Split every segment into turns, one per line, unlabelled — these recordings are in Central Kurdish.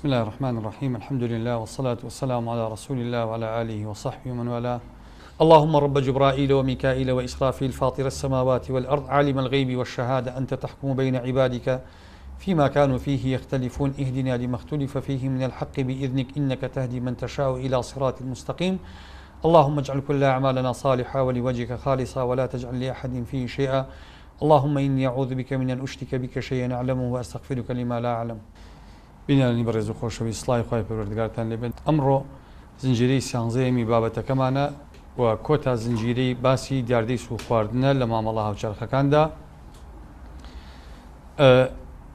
بسم الله الرحمن الرحيم. الحمد لله والصلاة والسلام على رسول الله وعلى آله وصحبه ومن والاه. اللهم رب جبرائيل وميكائيل وإسرافيل فاطر السماوات والأرض عالم الغيب والشهادة أنت تحكم بين عبادك فيما كانوا فيه يختلفون اهدنا لما اختلف فيه من الحق بإذنك إنك تهدي من تشاء إلى صراط مستقيم. اللهم اجعل كل أعمالنا صالحة ولوجهك خالصة ولا تجعل لأحد فيه شيئا. اللهم إني أعوذ بك من أن أشرك بك شيئا أعلمه وأستغفرك لما لا أعلم. بینانی بەڕێز و خۆشەوی سڵای خۆی پەروەردگارتان لێبێت. ئەمڕۆ زنجیرەی سیانزەیەمی بابەتەکەمانە و کۆتا زنجیرەی باسی دیاردەی سووخ خواردنە لە مامەڵە هاوچەرخەکاندا.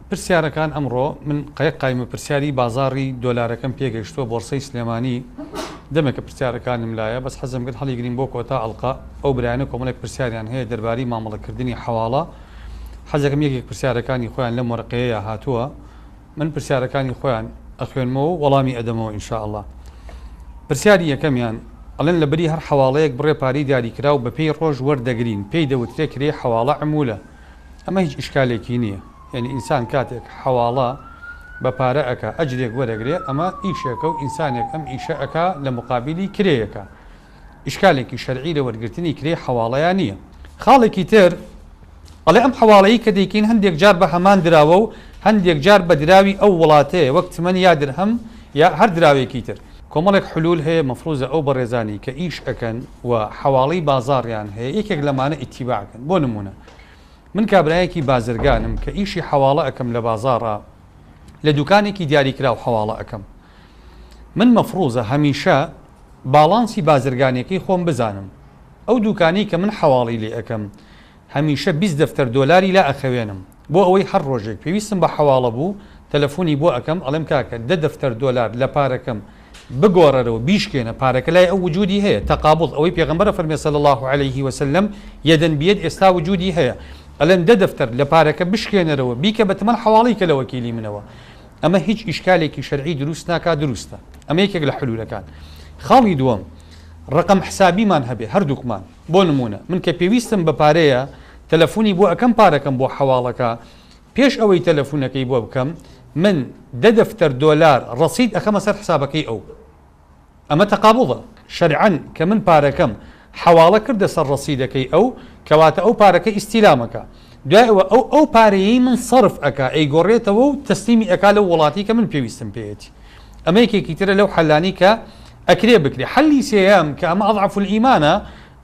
پرسیارەکان ئەمڕۆ من قایمە پرسیاری بازاڕی دۆلارەکەم پێگەیشتووە بۆرسەی سلێمانی دەمێکە پرسیارەکانم لایە بەس حەزم کرد هەڵیگرین بۆ کۆتا ئەڵقا ئەو برایانە کۆمەڵێک پرسیاریان هەیە دەربارەی مامەڵەکردنی حەواڵە. حەزەکەم یەکێک پرسیارەکانی خۆیان لە مۆرەقەیە هاتووە من پرسیارەکانی خۆیان ئەخوێنمەوە وەڵامی ئەدەمەوە ئینشاءالله. پرسیاری یەکەمیان ئەڵێن لە بەری هەر حەواڵەیەک بڕێ پارەی دیاریکرا و بە پێی ڕۆژ وەردەگرین پێی دەوترێ کرێ حەواڵە عمولە. ئەمە هیچ ئیشکالێکی نییە، یعنی ئینسان کاتێک حەواڵە بە پارە ئەکا ئەجرێک وەرەگرێ ئەمە ئیشێکە و ئینسانێک ئەم ئیشە ئەکا لە مقابلی کرێیەکە. ئیشکالێکی شەرعی لە وەرگرتنی کرێ حەواڵەیان نییە. خاڵێکی تر ئەڵێ ئەم حەواڵەیە کە دەیکەین هەندێک جار بە هەمان دراوە و هەندێک جار بە دراوی ئەو وڵاتەیە وەک تمەن یا درهەم یا هەر دراوێکی تر. کۆمەڵێک حلول هەیە مەفروزە ئەو بەڕێزانی کە ئیش ئەکەن و حەواڵەی بازاڕیان هەیە یەکێک لەمانە ئیتیباعکەن. بۆ نمونە من کابرایەکی بازرگانم کە ئیشی حەواڵە ئەکەم لە بازاڕە لە دوکانێکی دیاریکراو حەواڵە ئەکەم. من مەفروزە هەمیشە باڵانسی بازرگانێکی خۆم بزانم. ئەو دوکانی کە من حەواڵی لێ ئەەکەم هەمیشە 20 دەفتەر دۆلاری لا ئەخەوێنم بۆ ئەوەی هەر ڕۆژێک پێویستم بە حەواڵە بوو تەلەفۆنی بۆ ئەەکەم ئەڵێم کاکە 10 دەفتەر دۆلار لە پارەکەم بگۆڕەرەوە بیشکێنە پارەکە لای ئەو وجودی هەیە تەقابڵ ئەوەی پێغەمبەر فەرمێ صلی الله عليه وسلم یەدەن بیەد ئێستا وجودی هەیە ئەڵێم 10 دەفتەر لە پارەکە بشکێنەرەوە بیکە بە تەمەن حەواڵی کە لە وەکیلی منەوە. ئەمە هیچ ئیشکالێکی شەرعی دروست ناکات دروستە. ئەمە یەکێک لە حلولەکان. خاڵی دووەم ڕقم حسابیمان هەبێ هەردووکمان. بۆ نمونە من کە پێویستم بە پارەیە تەلەفۆنی بۆ ئەەکەم پارەکەم بۆ حەواڵەکە پێش ئەوەی تەلەفۆنەکەی بۆ بکەم من 10 دەفتەر دۆلار ڕەسید ئەخەمە سەر حسابەکەی ئەو. ئەمە تەقابڵە شەرعەن کە من پارەکەم حەواڵە کردە سەر ڕەسیدەکەی ئەو کەواتە ئەو پارەکە ئیستیلامەکە دوایەوە ئەو پارەیەی من سەرف ئەکا ئەیگۆڕێتەوە و تەسلیمی ئەکا لە وڵاتی کە من پێویستم پێیەتی. ئەمە یەکێکی ترە لەو حەلانی کە ئەکرێ بکرێ. حەلی سێیەم کە ئەمە ئەضعف الئیمانە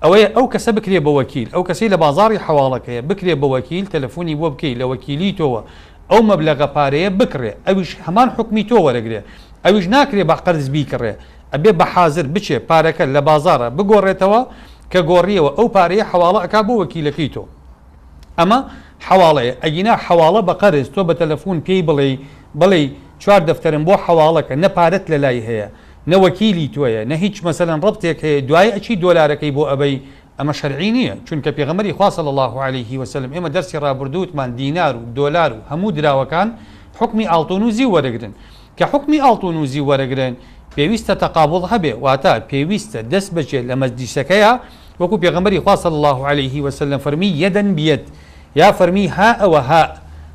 ئەوەیە ئەو کەسە بکرێ بە وەکیل ئەو کەسەی لە بازاڕی حەواڵەکەیە بکرێ بە وەکیل تەلەفۆنی بۆ بکەی لە وەکیلی تۆوە ئەو مەبلەغە پارەیە بکڕێ ئەویش هەمان حکمی تۆ وەرەگرێ ئەویش ناکرێ بە قەرز بیکڕێ ئەبێ بە حازر بچێ پارەکە لە بازاڕە بگۆڕێتەوە کە گۆڕیەوە ئەو پارەیە حەواڵە ئەکا بۆ وەکیلەکەی تۆ. ئەمە حەواڵەیە. ئەگینا حەواڵە بە قەرز تۆ بە تەلەفۆن پێی بڵێ 4 دەفتەرم بۆ حەواڵەکە نە پارەت لە لای هەیە نەوەکیلی تۆیە نە هیچ مەسەلەن ڕبتێک هەیە دوای ئەچی دۆلارەکەی بۆ ئەبەی ئەمە شەرعی نییە چونکە پێغەمبەری خوا صلی الله عليه وسلم ئێمە دەرسی ڕابردووتمان دینار و دۆلار و هەموو دراوەکان حکمی ئاڵتۆنوزی وەرەگرن کە حکمی ئاڵتۆنوزی وەرەگرن پێویستە تەقابڵ هەبێ واتە پێویستە دەست بچێت لە مەجلیسەکەیە وەکو پێغەمبەری خوا صلی الله عليه وسلم فەرمی یەدەن بیەد یا فەرمی ها ئەوە ها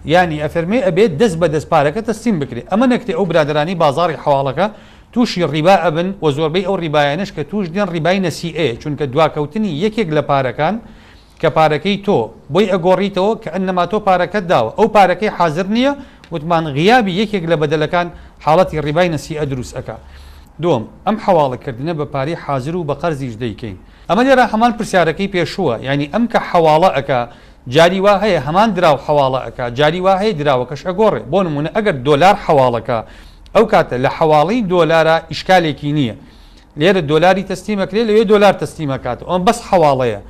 یعنی ئەفەرمێ ئەبێت دەست بە دەست پارەکە تەسلیم بکرێت. ئەمە نەکتێ ئەو برادرانی بازاڕی حەواڵەکە تووشی ڕیبا ئەبن و زۆربەی ئەو ڕیبایانش کە توش دێن ڕیبای نەسیئێ چونکە دواکەوتنی یەکێک لە پارەکان کە پارەکەی تۆ بۆی ئەگۆڕیتەوە کە ئەنەما تۆ پارەکەت داوە ئەو پارەکەی حازر نییە وتمان غیابی یەکێک لە بەدەلەکان حاڵەتی ڕیبای نەسیئە دروست ئەکا. دووەم ئەم حەواڵەکردنە بە پارەی حازر و بە قەرزیش دەیکەین. ئەمە لێرە هەمان پرسیارەکەی پێشووە یعنی ئەم کە حەواڵە ئەکا جاری وا هەیە هەمان دراو حەواڵە ئەکا جاری وا هەیە دراوەکەش ئەگۆڕێ. بۆ نمونە ئەگەر دۆلار حەواڵەکە ئەو کاتە لە حەواڵەی دۆلارە ئیشکالێکی نییە لێرە دۆلاری تەسلیمەکرێت لەوێ دۆلار تەسلیمەکاتە ئەم بەس حەواڵەیە.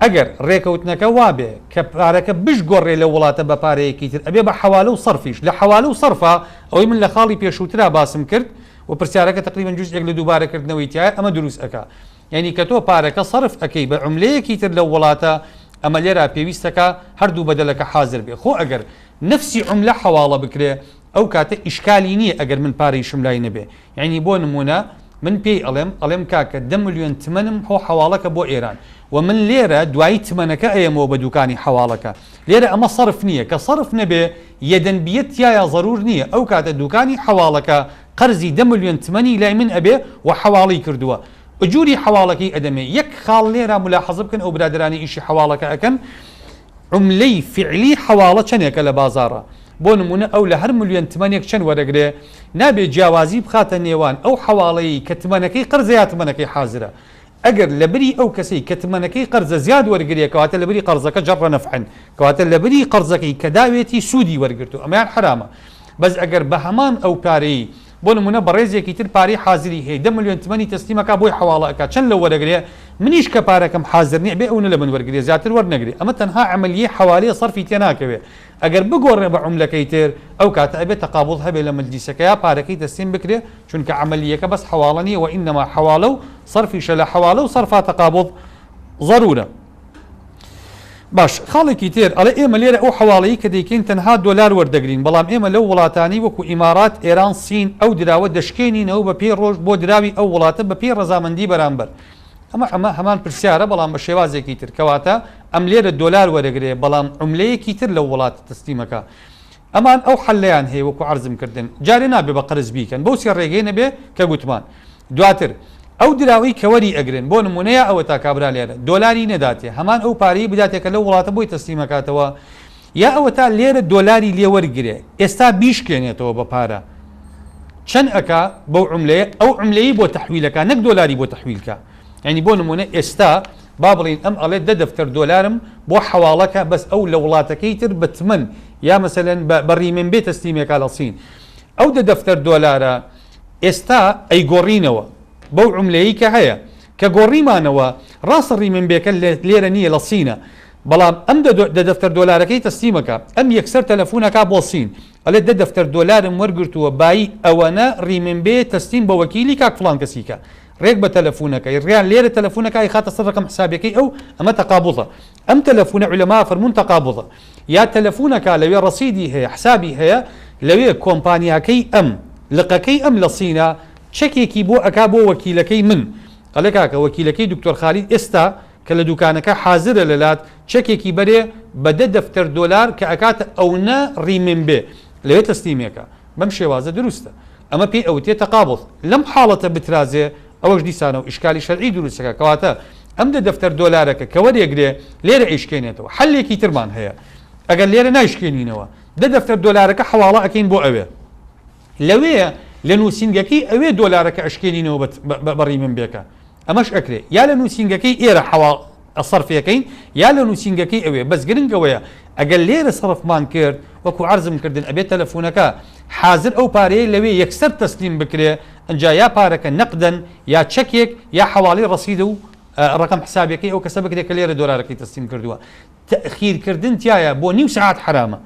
ئەگەر ڕێکەوتنەکە وابێ کە پارەکە بشگۆڕێ لە وڵاتە بە پارەیەکی تر ئەبێ بە حەواڵە و سەرفیش لە حەواڵە و سەرفا ئەوەی من لە خاڵی پێشووترا باسم کرد و پرسیارەکە تقریباً جزئێک لە دووبارەکردنەوەی تایە ئەمە دروست ئەکا یعنی کە تۆ پارەکە سەرف ئەەکەی بە عوملەیەکی تر لە وڵاتە ئەمە لێرە پێویستەکە هەردوو بەدەلەکە حازر بێ. خۆ ئەگەر نفسی عوملە حەواڵە بکرێ ئەو کاتە ئیشکالی نییە ئەگەر من پارەی شم لای نەبێ. یعنی بۆ نمونە من پێی ئەڵێم کاکە 10 ملیۆن تمەنم هۆ حواڵەکە بۆ ئێران و من لێرە دوایی تمەنەکە ئەیەمەوە بە دوکانی حواڵەکە لێرە ئەمە صرف نییە کە صرف نەبێ یەدەنبیەت تایە ضرور نییە ئەو کاتە دوکانی حواڵەکە قەرزی 10 ملیۆن تمەنی لای من ئەبێ و حواڵی کردووە ئجووری حواڵەکەی ئەدەمێ یەک خاڵ لێرە ملاحەزە بکەن ئەو برادرانی ئیشی حواڵەکە ئەکەن عملەی فعلی حواڵە چەندێکە لە بازاڕە بۆ نمونە ئەو لە هەر ملیۆن تمەنێک چەند وەرەگرێ نابێت جیاوازی بخاتە نێوان ئەو حواڵەیە کە تمەنەکەی قەرزە یا تمەنەکەی حازرە ئەگەر لە بری ئەو کەسەی کە تمەنەکەی قەرزە زیاد وەرگریە کەواتە لە بری قەرزەکە جەڕە نەفعن کەواتە لە بری قەرزەکەی کە داوێتی سوودی وەرگرتو ئەمەیان حرامە بەس ئەگەر بە هەمان ئەو پارەی بۆ نمونە بەڕێزێکی تر پارەی حازری هەیە 10 ملیۆن تمەنی تەسلیمەکە بۆی حواڵەکە چەند لە وەرەگرێ منیش کە پارەکەم حازر نییە بێ ئەوە لە من وەرگێ زیاتر وەرنەگرێ ئەمە تەنها عملیە حواڵەیە صرفی تێ ناکەوێ ئەگەر بگۆڕێ بە عملەکەی تر ئەو کاتە ئەبێت تەقابڵ هەبێ لە مجلیسەکە یا پارەکەی تەسلیم بکرێ چونکە عملیەکە بەس حواڵە نیە و ئینەما حواڵە و صرفیشە لە حواڵە و صرفا تەقابڵ ضرورە باش خاڵێکی تێر ئەڵێ ئێمە لێرە ئەو حواڵەیە کە دەیکەین تەنها دۆلار وەردەگرین بەڵام ئێمە لەو وڵاتانی وەکو ئیمارات ئێران سین ئەو دراوە دەشکێنینەوە بە پێی ڕۆژ بۆ دراوی ئەو وڵاتە بە پێی ڕەزامەندی بەرامبەر ئەمە هەمان پرسیارە بەڵام بە شێوازێکی تر کەواتە ئەم لێرە دۆلار وەرەگرێ بەڵام عملەیەکی تر لە وڵات تەسلیمەکە ئەمان ئەو حەلەیان هەیە وەکو عەرزم کردن جارێ نابێ بە قەرز بیکەن بەو سێ ڕێگەی نەبێ کە گوتمان دواتر ئەو دراوی کەوەری ئەگرن بۆ نمونەیە ئەوە تا کابرا لێرە دۆلاری نەداتێ هەمان ئەو پارەی بداتێکە لەو وڵاتە بۆی تەسلیمەکاتەوە یا ئەوە تا لێرە دۆلاری لێوەرگرێ ئێستا بیشکێنێتەوە بە پارە چەند ئەکا بەو عملەیە ئەو عملەیە بۆ تەحویلەکە نەک دۆلاری بۆ تەحویلکە یعنی بۆ نمونە ئێستا با بڵین ئەم ئەڵێ 10 دەفتەر دۆلارم بۆ حواڵەکە بەس ئەو لە وڵاتەکەی تر بەتمن یا مەسەلەن بە ڕیمەنبێ تەسلیمێکا لە سین ئەو 10 دەفتەر دۆلارە ئێستا ئەیگۆڕینەوە بەو عملەیە کە هەیە کە گۆڕیمانەوە ڕاستە ڕیمەنبێکە لێرە نییە لە سینە بەڵام ئەم دەفتەر دۆلارەکەی تەسلیمەکە ئەم یەکسەر تەلەفۆنەکە بۆ سین ئەلێ 10 دەفتەر دۆلارم وەرگرتووە بای ئەوەنە ڕیمەنبێ تەسلیم بە وەکیلی کاک فڵان کەسیکە ڕێک بە تەلەفۆنەکەی ڕیان لێرە تەلەفۆنەکەی خاتە سەر ڕقم حسابەکەی ئەو ئەمە تەقابوڵە ئەم تەلەفۆنە عولەما فەرموون تەقابوڵە یا تەلەفۆنەکە لەوێ ڕەسیدی هەیە حسابی هەیە لەوێ کۆمپانیاکەی ئەم لقەکەی ئەم لە سینە چەکێکی بۆ ئەکا بۆ وەکیلەکەی من قەڵێ کاکە وەکیلەکەی دکتۆر خالید ئێستا کە لە دوکانەکە حازرە لەلات چەکێکی بەرێ بە 10 دەفتەر دۆلار کە ئەکاتە ئەوە ڕیمەنبێ لەوێ تەسلیمێکە بەم شێوازە دروستە ئەمە پێی ئەوتێ تەقابڵ لەم حاڵەتە بترازێ ئەوەش دیسانە و ئیشکالی شەرعی دروستەکە کەواتە ئەم 10 دەفتەر دۆلارەکە کە وەرێگرێ لێرە ئیشکێنێتەوە حەلێکی ترمان هەیە ئەگەر لێرە نایشکێنینەوە 10 دەفتەر دۆلارەکە حواڵە ئەکەین بۆ ئەوێ لەوەیە لە نووسنگەکەی ئەوێ دۆلارەکە ئەشکێنینەوە بەڕیمەنبێکە ئەمەش ئەکرێ یا لە نووسنگەکەی ئێرە حواڵ ئەسەرفەکەین یا لە نووسنگەکەی ئەوێ بەس گرنگەوەیە ئەگەر لێرە سەرفمان کرد وەکو عەرزم کردن ئەبێت تەلەفۆنەکە حازر ئەو پارەیە لەوێ یەکسەر تەسلیم بکرێ ئەنجا یا پارەکە نەقدەن یا چەکێک یا حواڵی ڕەسید و ڕقم حسابەکەی ئەو کەسە بکرێت کە لێرە دۆلارەکەی تەسلیم کردووە تەخیرکردن تایە بۆ نیو سەعات حرامە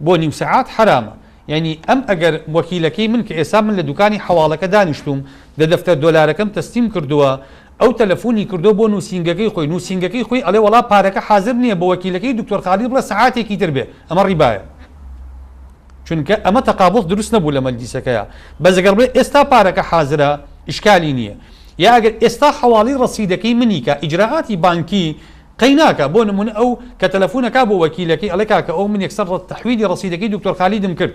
بۆ نیو سەعات حرامە یعنی ئەم ئەگەر وەکیلەکەی من کە ئێستا من لە دوکانی حواڵەکە دانیشتوم 10 دەفتەر دۆلارەکەم تەسلیم کردووە ئەو تەلەفۆنی کردو بۆ نووسنگەکەی خۆی نووسنگەکەی خۆی ئەڵێ وڵا پارەکە حازر نییە بە وەکیلەکەی دکتۆر خالید بڵێ سەعاتێکی تر بێ ئەمە ڕیبایە چونکە ئەمە تەقابڵ دروست نەبوو لە مەجلیسەکەیە بەس ئەگەر بڵێ ئێستا پارەکە حازرە ئیشکالی نییە یا ئەگەر ئێستا حواڵی ڕەسیدەکەی منیکە ئیجراعاتی بانکی قەیناکە بۆ نمونە ئەو کە تەلەفۆنەکە بۆ وەکیلەکەی ئەڵێ کاکە ئەو من یەکسەر تەحویلی ڕەسیدەکەی دکتۆر خالیدم کرد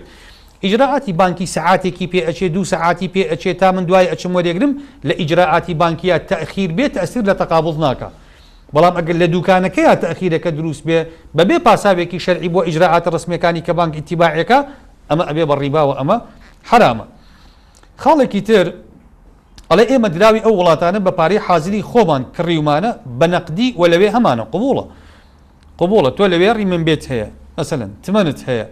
ئیجراعاتی بانکی سەعاتێکی پێ ئەچێ 2 سەعاتی پێ ئەچێ تا من دوای ئەچم وەرێگرم لە ئیجراعاتی بانکیە تەخیر بێت تەسیر لە تەقابڵ ناکە بەڵام ئەگەر لە دوکانەکەیە تەخیرەکە دروست بێ بەبێ پاساوێکی شەرعی بۆ ئیجراعاتە ڕسمیەکانی کە بانک ئیتیباعەکە ئەمە ئەبێ بە ڕیباوە ئەمە حرامە خاڵێکی تر ئەڵێ ئێمە دراوی ئەو وڵاتانە بە پارەی حازری خۆمان کڕیومانە بە نەقدی و لەوێ هەمانە قبوڵە تۆ لەوێ ڕیمەنبێت هەیە مەسەلەن تمەنت هەیە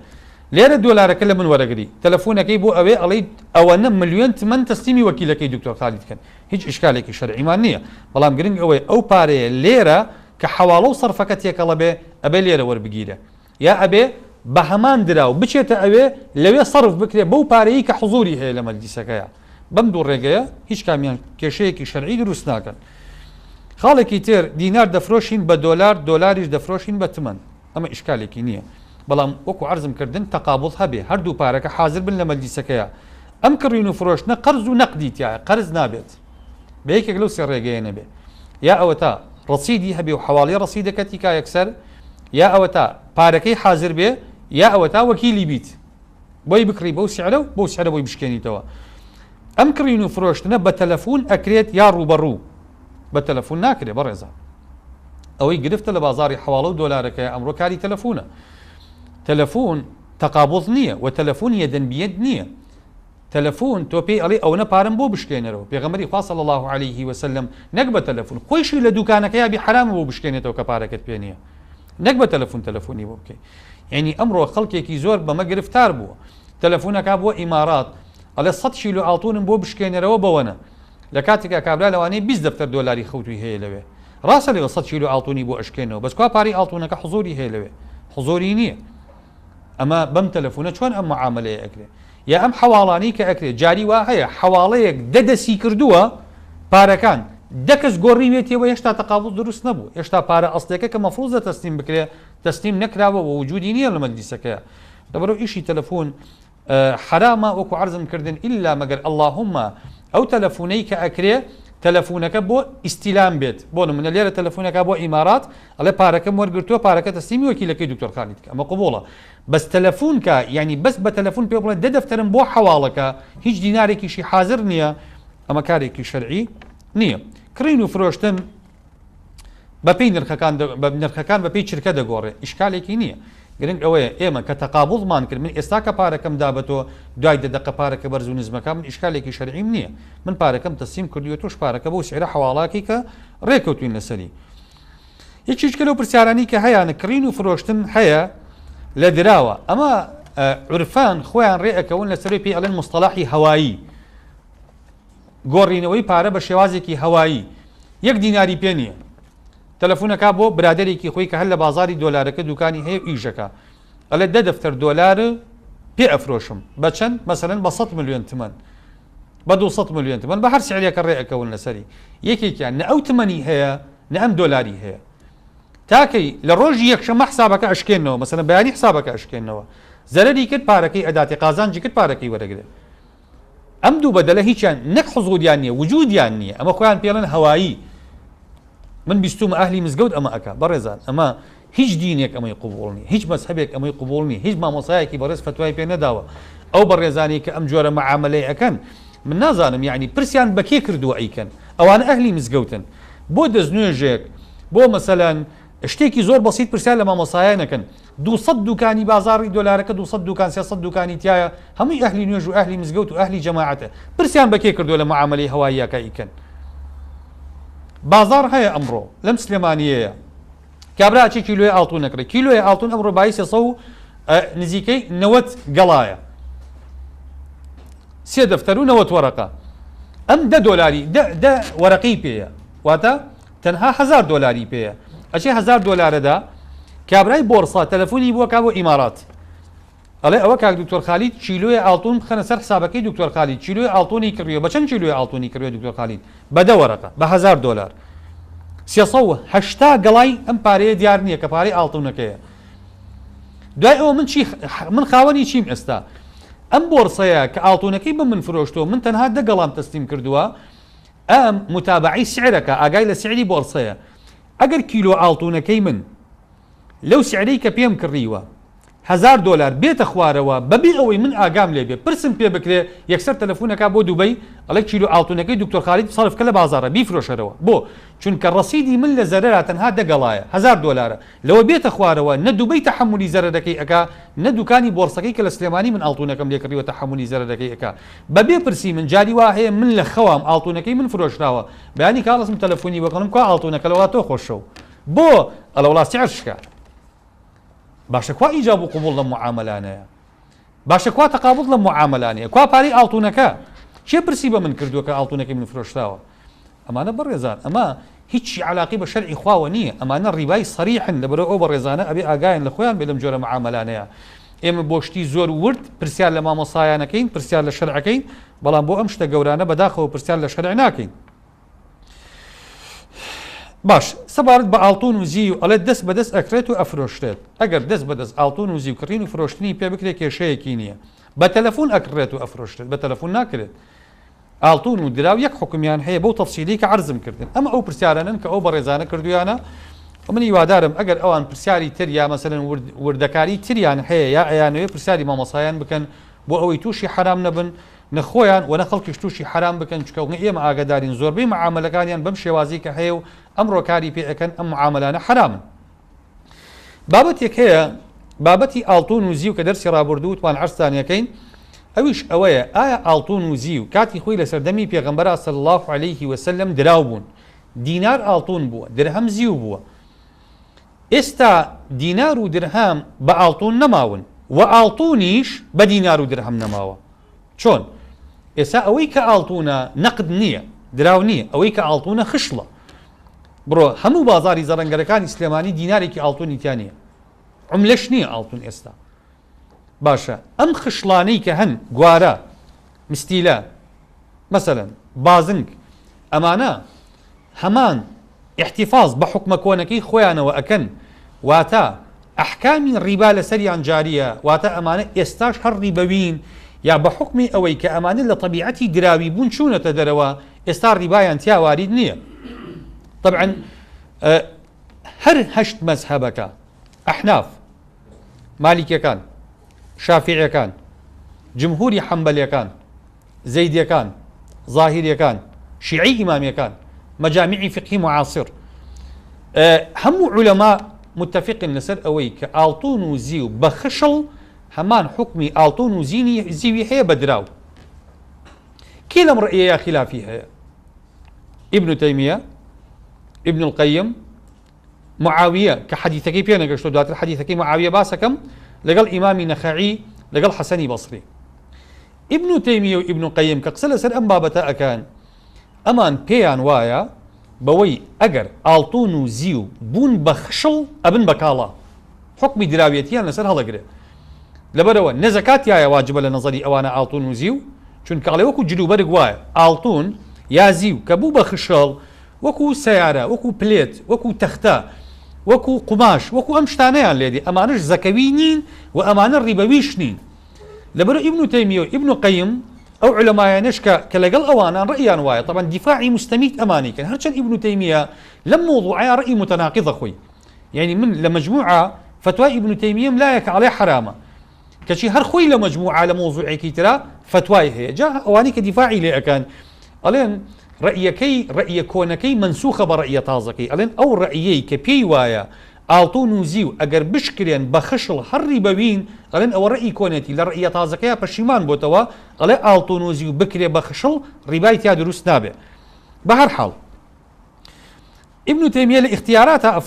لێرە دۆلارەکە لە من وەرەگری تەلەفۆنەکەی بۆ ئەوێ ئەڵێ ئەوەنە ملیۆن تمەن تەسلیمی وەکیلەکەی دکتۆر خالید کەن هیچ ئیشکالێکی شەرعیمان نییە بەڵام گرنگ ئەوەی ئەو پارەیە لێرە کە حواڵە و سەرفەکە تێکەڵە بێ ئەبێ لێرە وەربگیرە یا ئەبێ بە هەمان دراو بچێتە ئەوێ لەوێ سەرف بکرێ بەو پارەیە کە حوزوری هەیە لە مەجلیسەکەیە بەم دوو ڕێگەیە هیچ کامیان کێشەیەکی شەرعی دروست ناکەن خاڵێکی تر دینار دەفرۆشین بە دۆلار دۆلاریش دەفرۆشین بە تمەن ئەمە ئیشکالێکی نییە بەڵام وەکو عەرزم کردن تەقابڵ هەبێ هەردوو پارەکە حازر بن لە مەجلیسەکەیە ئەم کڕین و فرۆشتنە قەرز و نەقدی تایە قەرز نابێت بە یەکێک لەو سێ ڕێگەیە نەبێ یا ئەوە تا ڕسیدی هەبێ و حواڵی ڕسیدەکەتی کا یەکسەر یا ئەوە تا پارەکەی حازر بێ یا ئەوە تا وەکیلی بیت بۆی بکڕی بەو سیعرە و بەو سیعرە بۆی بشکێنیتەوە ئەم کڕین و فرۆشتنە بە تەلەفۆن ئەکرێت یا ڕوبەڕوو بە تەلەفۆن ناکرێت بەڕێزە ئەوەی گرفتە لە بازاری حواڵە و دۆلارەکەی ئەمڕۆ کاری تەلەفۆنە تەلەفۆن تەقابوض نییە و تەلەفۆن یەدەنبیەت نییە تەلەفۆن تۆ پێی ئەڵێ ئەوە پارەم بۆ بشکێنەرەوە پێغەمبەری خوا صلی الله عليه وسلم نەک بە تەلەفۆن خۆیشی لە دوکانەکە یابی حرامە بۆ بشکێنێتەوە کە پارەکەت پێ نییە نەک بە تەلەفۆن تەلەفۆنی بۆ بکەیت یعنی ئەمڕۆ خەڵکێکی زۆر بەمە گرفتار بووە تەلەفۆنەکە بۆ ئیمارات ئەڵێ 100 کیلو ئاڵتونم بۆ بشکێنەرەوە بەوەنە لە کاتێکا کابرا لەوانەیە 20 دەفتەر دۆلاری خەوتوی هەیە لەوێ ڕاستە لێ 100 کیلو ئاڵتونی بۆ ئەشکێنەوە بەس کوا پاری ئاڵتونەکە حزوری هەیە لەوێ حزوری نییە ئەمە بەم تەلەفۆنە چۆن ئەم معاملەیە ئەکرێ یا ئەم حواڵانی کە ئەکرێت جاری وا هەیە حواڵەیەک دەدەسی کردووە پارەکان دەکەس گۆڕیوێتەوە هێشتا تەقابوض دروست نەبوو هێشتا پارە ئەسڵەکە کە مەفروضە تەسلیم بکرێ تەسلیم نەکراوە و وجودی نییە لە مەجلیسەکەیە لەبەرەو ئیشی تەلەفۆن حرامە وەکو عەرزم کردن ئیلا مەگەر اللهم ئەو تەلەفۆنەی کە ئەکرێ تەلەفۆنەکە بۆ ئیستیلام بێت بۆ نمونە لێرە تەلەفۆنەکە بۆ ئیمارات ئەڵێ پارەکەم وەرگرتووە پارەکە تەسلیمی وەکیلەکەی دکتۆر خالید کە ئەمە قبوڵە بەس تەلەفۆنکە یعنی بەس بە تەلەفۆن پێ بڵێ دەفتەرم بۆ حواڵەکە هیچ دینارێکیشی حازر نییە ئەمە کارێکی شەرعی نییە کڕین و فرۆشتن بە پێی نرخەکان بە پێی چرکە دەگۆڕێ ئیشکالێکی نییە گرنگ ئەوەیە ئێمە کە تەقابوڵمان کرد من ئێستا کە پارەکەم دابەتەوە دوای دەدەقە پارەکە بەرز و نزمەکە من ئیشکالێکی شەرعیم نییە من پارەکەم تەسلیم کردووە توش پارەکە بۆ سعرە حواڵاکی کە ڕێکەوتوین لەسەری یەکیشکە لەو پرسیارانی کە هەیە کڕین و فرۆشتن هەیە لە دراوە ئەمە عورفان خۆیان ڕێئەکەون لەسەری پێی ئەڵێن مستەلاحی هەوایی گۆڕینەوەی پارە بە شێوازێکی هەوایی یەک دیناری پێ نییە تەلەفۆنەکە بۆ برادێکی خۆی کە هەر لە بازاری دۆلارەکە دوکانی هەیە ئیژەکە ئەلێ 10 دەفتەر دۆلارە پێ ئەفرۆشم بە چەند مەسەلەن بە 100 ملیۆن تمەن بە 200 ملیۆن تمەن بە هەر سعرێکە ڕێئەکەون لەسەری یەکێکیان نە ئەو تمەنی هەیە نە ئەم دۆلاری هەیە تاکەی لە ڕۆژی یەکشەمە حسابەکە ئەشکێنەوە مەسەلەن بەیانی حسابەکە ئەشکێنەوە زەرەری کرد پارەکەی ئەداتی قازانجی کرد پارەکەی وەرەگرێت ئەم دوو بەدەلە هیچیان نەک حزوریان نییە وجودیان نییە ئەمە خۆیان پێڵێن هەوایی من بیستومە ئەهلی مزگەوت ئەمە ئەکا بەڕێزان ئەمە هیچ دینێک ئەمەی قبوڵ نیە هیچ مەذهبێک ئەمەی قبوڵ نیە هیچ مامۆسایەکی بەڕێز فتوای پێ نەداوە ئەو بەڕێزانی کە ئەم جۆرە معاملەی ئەکەن من نازانم یعنی پرسیان بەکێ کردووە ئەیکەن ئەوانە ئەهلی مزگەوتن بۆ دەستنوێژێک بۆ مەسەلەن شتێکی زۆر بەسیط پرسیان لە مامۆسایانەکەن 200 دوکانی بازاری دۆلارەکە 200 دوکان 300 دوکانی تایە هەمووی ئەهلی نوێژ و ئەهلی مزگەوت و ئەهلی جەماعەتە پرسیان بەکێ کردووە لە معاملەی هەواییەکە ئیکەن بازار هەیە ئەمڕۆ لەم سلێمانیەیە کابراچی کیلۆی ئاڵتون نەکرێت کیلۆی ئاڵتون ئەمڕۆ بای 300 نزیکەی 90 گەڵایە 3 دەفتەر و 90 وەرەقە ئەم 10 دۆلاری 10 وەرەقی پێیە واتە تەنها 1000 دۆلاری پێیە ئەچێ 1000 دۆلارەدا کابرای بۆرسا تەلەفۆنی بووە کا بۆ ئیمارات ئەڵێ ئەوە کاک دکتۆر خالید کیلۆی ئاڵتون بخەنە سەر حسابەکەی دکتۆر خالید کیلۆی ئاڵتونی کڕیوە بە چەند کیلۆی ئاڵتونی کڕیوە دکتۆر خالید بە 10 وەرەقە بە 1000 دۆلار 380 گەڵای ئەم پارەیە دیار نییە کە پارەی ئاڵتونەکەیە دوای ئەوە من خاوەنی چیم ئێستا ئەم بۆرسەیە کە ئاڵتونەکەی بە من فرۆشتەوە من تەنها 10 گەڵام تەسلیم کردووە ئەم متابعی سعرەکە ئاگای لە سعری بۆرسەیە ئەگەر کیلۆ ئاڵتونەکەی من لەو سعرەی کە پێم کڕیوە 1000 دۆلار بێتە خوارەوە بەبێ ئەوەی من ئاگام لێ بێ پرسم پێ بکرێ یەکسەر تەلەفۆنەکە بۆ دووبەی ئەڵێ کیلۆ ئاڵتونەکەی دکتۆر خالید سەرفکە لە بازارە بیفرۆشەرەوە بۆ چونکە ڕەسیدی من لە زەرەرا تەنها 10 گەڵایە 1000 دۆلارە لەوە بێتە خوارەوە نە دووبەی تەحملی زەرەرەکەی ئەکا نە دوکانی بۆرسەکەی کە لە سلێمانی من ئاڵتونەکەم لێ کڕیوە تەحملی زەرەرەکەی ئەکا بەبێ پرسی من جاری وا هەیە من لە خەوام ئاڵتونەکەی من فرۆشراوە بەیانی کاڵسم تەلەفۆنی وەکەم کا ئاڵتونەکە لەوە تۆ خۆشەو بۆ ئەلە وڵات سعر شکا باشە کوا ئیجاب و قبوڵ لە معاملانەیە باشە کوا تەقابوڵ لە معاملانەیە کوا پارەی ئاڵتونەکە چێ پرسی بە من کردووە کە ئاڵتونەکەی من فرۆشتاوە ئەمانە بەڕێزان ئەمە هیچی علاقی بە شەرعی خواوە نییە ئەمانە ڕیبای سەریحن لەبەرەوە ئەو بەڕێزانە ئەبێ ئاگایان لە خۆیان بێ لەم جۆرە معاملانەیە ئێمە بۆ شتی زۆر ورد پرسیار لە مامۆسایانەکەین پرسیار لە شەرعەکەین بەڵام بۆ ئەم شتە گەورانە بەداخەوە پرسیار لە شەرع ناکەین باش سەبارەت بە ئاڵتون و زی و ئەڵێ دەست بەدەست ئەکرێت و ئەفرۆشتێت ئەگەر دەست بەدەست ئاڵتون و زی و کڕین و فرۆشتنی پێ بکرێت کێشەیەکی نییە بە تەلەفۆن ئەکڕێت و ئەفرۆشتێت بە تەلەفۆن ناکرێت ئاڵتون و دراو یەک حکمیان هەیە بەو تەفسیلی کە عەرزم کردن ئەمە ئەو پرسیارانن کە ئەو بەڕێزانە کردویانە من هیوادارم ئەگەر ئەوان پرسیاری تر یا مەسەلەن وردەکاری تریان هەیە یا ئەیانەوێ پرسیاری مامۆسایان بکەن بۆ ئەوەی تووشی حرام نەبن نەخۆیان و نەخەڵکیش تووشی حرام بکەن چکە ئێمە ئاگادارین زۆربەی معاملەکانیان بەم شێوازی کە هەیە و ئەمڕۆ کاری پێ ئەەکەن ئەم معاملانە حرامن. بابەتێک هەیە بابەتی ئاڵتون و زیو کە دەرسی ڕابردوو توان عەرزتانیەکەین ئەویش ئەوەیە ئایا ئاڵتون و زیو کاتی خۆی لە سەردەمی پێغەمبەر صلی الله عليه وسلم دراو بوون دینار ئاڵتون بووە درهم زیو بووە ئێستا دینار و درهم بە ئاڵتون نەماون و ئاڵتونیش بە دینار و درهم نەماوە چۆن ئێستا ئەوەی کە ئاڵتونە نەقد نییە دراو نییە ئەوەی کە ئاڵتونە خشڵە بڕۆ هەموو بازاری زەڕەنگەرەکانی سلێمانی دینارێکی ئاڵتونی تیا نییە عملەش نییە ئاڵتون ئێستا باشە ئەم خشڵانەی کە هەن گوارە مستیلە مەسەلەن بازنگ ئەمانە هەمان احتیفاز بە حکمە کۆنەکەی خۆیانەوە ئەکەن واتە ئەحکامی ڕیبا لەسەریان جاریە واتە ئەمانە ئێستاش هەر ڕیبەوین یا بە حکمی ئەوەی کە ئەمانە لە طبیعەتی دراوی بوون چوونەتە دەرەوە ئێستا ڕیبایان تیا وارد نییە. طبعا هەر هەشت مەزهەبەکە ئەحناف مالیکیەکان شافعیەکان جمهوری حەمبەلیەکان زەیدیەکان زاهیریەکان شیعی ئیمامیەکان مەجامیعی فقهی معاصر هەموو عولەما متفقن لەسەر ئەوەی کە ئاڵتون و زیو بە خشڵ هەمان حکمی ئاڵتون و زیوی هەیە بە دراو. کێ لەم ڕئیەیە خلافی هەیە؟ ئیبن تەیمیە ابن القيم معاوية كحديثكي بينا قشتو دوات الحديثكي معاوية باسكم لقال إمامي نخعي لقال حسني بصري ابن تيمية وابن القيم كقسل سر أم بابتا أكان أمان بيان وايا بوي أجر آلتون وزيو بون بخشل أبن بكالا حكم دراويتيان لسر هلا قري لبروا نزكات يا واجب لنظري أوانا آلتون وزيو چون كالي وكو جلو برق وايا آلتون يا زيو كبو بخشل وەکو سیارە وەکو پلێت وەکو تەختە وەکو قماش وەکو ئەم شتانەیان لێدی ئەمانش زەکەوی نین و ئەمانە ڕیبەویش نین لەبەرە ئیبن تەیمیە و ئیبن قەیم ئەو علەمایانش کە لەگەڵ ئەوانان ڕئیان وایە طبعا دیفاعی مستەمیت ئەمانی کەن هەرچەند ئیبن تەیمیە لەم مۆضوعەیە ڕئی متەناقیضە خۆی یعنی من لە مەجموعە فتوای ئیبن تەیمیەم لایەکە عەڵێ حرامە کەچی هەر خۆی لە مەجموعە لە مۆضوعێکی ترا فتوای هەیە جا ئەوانی کە دیفاعی لێ ئەکەن ئەڵێن رأي كونكي منسوخة برأي تازكي ألين أو رأيي كبي وايا ئاڵتون و زیو ئەگەر بشکرێن بە خشڵ هەڕی بەوین ئەڵێن ئەوە ڕئی کۆنێتی لە ڕئیە تازەکەیە پەشیمان بۆتەوە ئەڵێ ئاڵتون و زیو بکرێ بە خشڵ ڕیبای تیا دروست نابێ. بە هەر حاڵ ابن تيمية لاختياراتها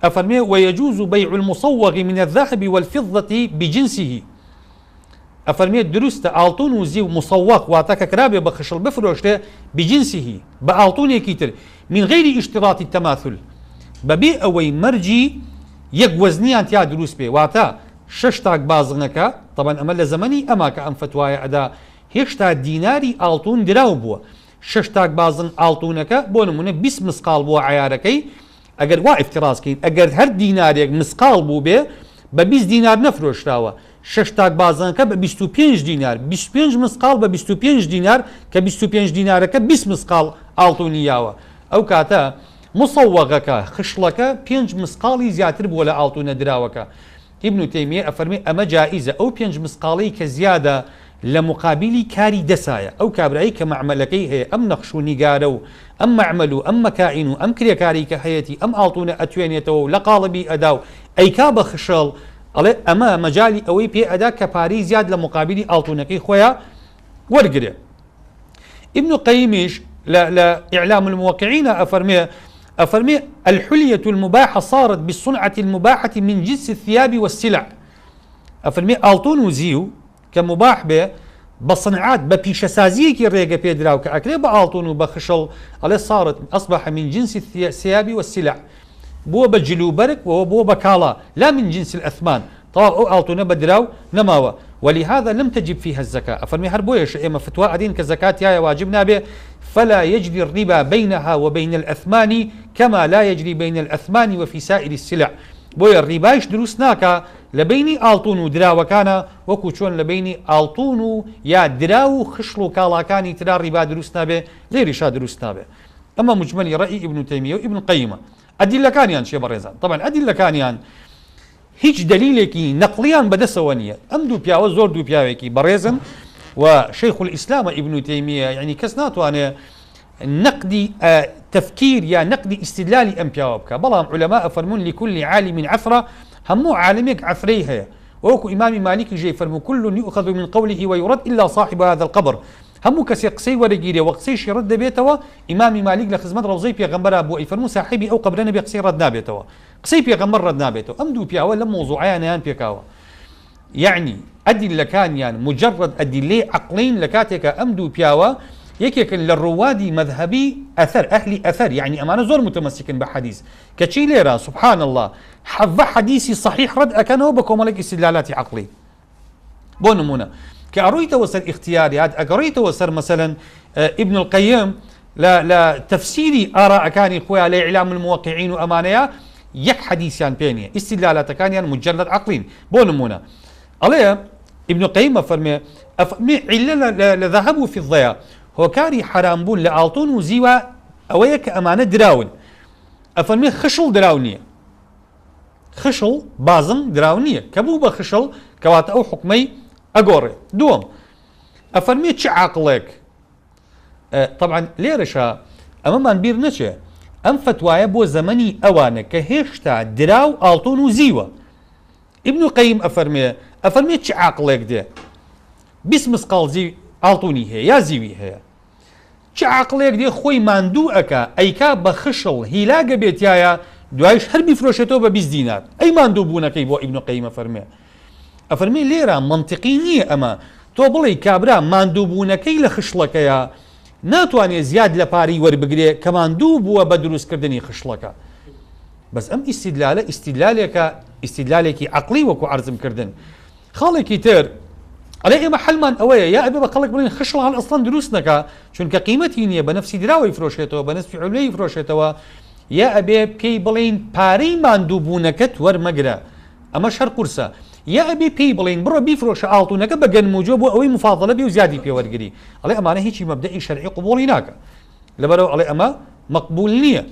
أفرمي ويجوز بيع المصوغ من الذهب والفضة بجنسه أفرمي دروست ئاڵتون و زیو مصوغ واتەکە کرابێ بە خشڵ بفرۆشتێ بجنسه بە ئاڵتونێکی تر من غير اشتراط التماثل بەبێ ئەوەی مەرجی یەک وەزنیان تیا دروست بێ واتە 6 تاک بازنەکە طبعا ئەمە لە زەمەنی ئەما کە ئەم فتوایە ئەدا هێشتا دیناری ئاڵتون دراو بووە 6 تاک بازن ئاڵتونەکە بۆ نمونە 20 مسقال بووە عیارەکەی ئەگەر وا ئیفتیڕازکەین ئەگەر هەر دینارێک مسقال بوو بێ بە 20 دینار نەفرۆشراوە 6 تاک بازنەکە بە 25 دینار 25 مسقال بە 25 دینار کە 25 دینارەکە 20 مسقال ئاڵتونی یاوە ئەو کاتە مصوغەکە خشڵەکە 5 مسقاڵی زیاتر بووە لە ئاڵتونە دراوەکە. ئیبن تەیمیە ئەفەرمێ ئەمە جائیزە ئەو 5 مسقاڵی کە زیادە لە مقابلی کاری دەسایە ئەو کابرایی کە مەعمەلەکەی هەیە ئەم نەخش و نیگارە و ئەم مەعمەل و ئەم مەکائین و ئەم کرێکاری کە هەیەی ئەم ئاڵتونە ئەتوێنێتەوە و لە قاڵبی ئەدا و ئەیکا بە خشەڵ ئەڵێ ئەمە مەجای ئەوەی پێ ئەدا کە پارەی زیاد لە مقابلی ئاڵتونەکەی خۆیان وەرگرێ. ئیبن قەیمیش لە ئیعلام الموقعین أفرمي الحلية المباحة صارت بالصنعة المباحة من جنس الثياب والسلع. أفرمي ئاڵتون و زیو کە مباح بێ بە صنعات بە پیشەسازیەکی ڕێگە پێدراو کە ئەکرێ بە ئاڵتون و بە خشەڵ ئەڵێ صارت أصبح من جنس الثياب والسلع بووە بە جلوبەرگ بووە بە کاڵا لا من جنس الأثمان طبعا ئەو ئاڵتونە بەدراو نەماوە ولهذا لم تجب فيها الزكاة. أفرمي هەر بۆیەش ئێمە فتوا ئەدین کە زەکات یایە واجب نابێ فلا يجري الربا بينها وبين الأثمان كما لا يجري بين الأثمان وفي سائر السلع. بۆیە ڕیبایش دروست ناکە لبيني ألطون دراو كان وكو چون لبيني ألطون يا دراو خشلو كالاكاني ترى ربا دروسنا به غير شا دروسنا به. أما مجمل رأي ابن تيمية وابن القيم أدلة كانيان شي بريزان طبعا أدلة كانيان هيج دليلكي نقليان بدسوانية أم دو بياو زور دو بياوكي بريزن وشيخ الإسلام ابن تيمية يعني كسناتو أنا نقدي تفكير يا نقدي استدلالي أم بياوبك بلام علماء فرمون لكل عالم عفرة همو عالمك عفريها وكو إمام مالك جاي فرمو كل يؤخذ من قوله ويرد إلا صاحب هذا القبر همو كسي قسي ورقيري وقسيش رد بيتوا إمام مالك لخزمت روزي بيغمبر أبو أي فرمو صاحبي أو قبرنا بيقسي ردنا بيتوا قسي بيغمبر ردنا بيتوا أمدو بياوا لم موضوعيان يان بيكاوا يعني أدلة كان يعني مجرد أدلة عقلين لكاتك أمدو بياوا يكيك للروادي مذهبي أثر أهلي أثر يعني أمانة زور متمسك بحديث كتشي ليرا سبحان الله حظ حديثي صحيح رد أكنه بكم لك استدلالات عقلي بونمونا كأرويت وسر اختياريات أقريت وسر مثلا ابن القيم لا تفسيري آراء كان إخويا لإعلام الموقعين وأمانيا يك حديثيان بيني استدلالات كان مجرد عقلين بونمونا عليه ابن القيم فرمي علة لذهبوا في الضياء هو كاري حرام بون لألطون وزيوا أويك أمانة دراون أفرمي خشل دراونية خشل بازن دراونية كبوبة خشل كوات أو حكمي أقوري دوم أفرمي تش عقلك طبعا ليرشا أما نبير نشي أم فتوايا بو زمني أوانا كهيشتا دراو ألطون وزيوا ابن القيم أفرمي تش عقلك ده باسم مسقال زي ألطوني هي يا زيوي هي چه عقليك دي خوي ماندو أكا أيكا بخشل هلاقة بيتيايا دوايش هربي فروشتو ببيز دينار أي ماندو بونا كيبو ابن قيمة أفرمي ليرا منطقينية أما تو بلي كابرا ماندو بونا كي لخشلك يا ناتواني زياد لباري وربقري كماندو بوا بدروس كردني خشلك بس أم استدلالك عقلي وكو عرزم كردن خالي كتير عليه محل من أويا يا أبي بقلك بلين خشل عن أصلا دروسنك شون كقيمتي نية بنفسي دراوي فروشيتوا بنفسي علوي فروشيتوا يا أبي بي بلين باري ماندوبونك تور مقرا أما شهر قرصة يا أبي بي بلين برو بيفروش آلتونك بقن موجوب أوي مفاضلة بي وزيادي بي ورقري عليه أمانة هيك مبدئي شرعي قبولي ناك لبرو عليه أما مقبول نية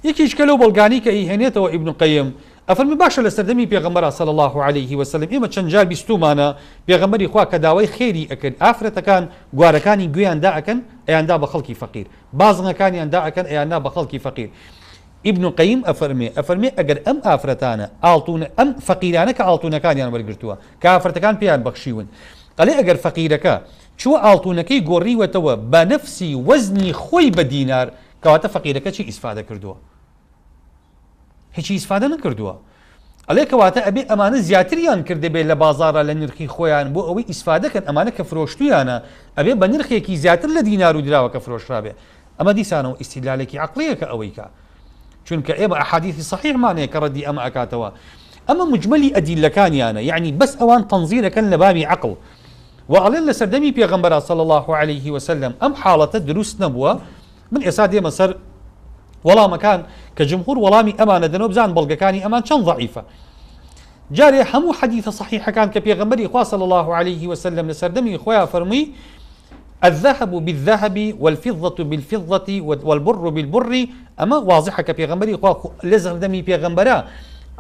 يكي إشكالو بلغاني كأي هنيته ابن القيم أفرمي باشا لسردمي بيغمبر صلى الله عليه وسلم إما چنجال بستومانا بيغمبري خوا كداوي خيري أكن آفرة كان غواركاني قويان دا أكن أيان دا بخلقي فقير بازنا كان يان دا أكن أيان دا بخلقي فقير ابن القيم أفرمي أجر أم آفرتانا آلتون أم فقيرانا كآلتون كان يان ورقرتوا كآفرة كان بيان بخشيون قال أجر فقيرك شو آلتونكي قوري وتوا بنفسي وزني خوي بدينار كواتا فقيرك شي إسفادة كردوا هیچی استفاده نکردووە ئەڵێ کەواتە ئەبێ ئەمانە زیاتریان کردێ بێت لە بازارە لە نرخی خۆیان بۆ ئەوەی ئیسفادەکەن ئەمانە کە فرۆشتویانە ئەبێ بە نرخێکی زیاتر لە دینار و دراوە کە فرۆشرابێ ئەمە دیسانەوە ئیستیدلالێکی عەقڵیەکە ئەوەیکە چونکە ئێمە ئەحادیثی صحیحمانەیە کە ڕەدی ئەمە ئەکاتەوە ئەمە مجمەلی ئەدیلەکانیانە یعنی بەس ئەوان تەنزیرەکەن لە بابی عەقڵ وەڵێن لە سەردەمی پێغەمبەر صلی الله عليه وسلم ئەم حاڵەتە دروست نەبووە من ئێستا دێمە سەر وەڵامە كان كجمهور وەڵامی ئەمانە دەنەوە بزان بەڵگەکانی ئەمان چەند ضعیفە جارێ هەموو حەدیثە صحیحە كان کە پێغەمبەری خوا صلی الله عليه وسلم لە سەردەمی خۆیان فەرمووی الذهب بالذهب والفضة بالفضة والبر بالبر أما واضحة كبيغمبري لزر دمي بيغمبرا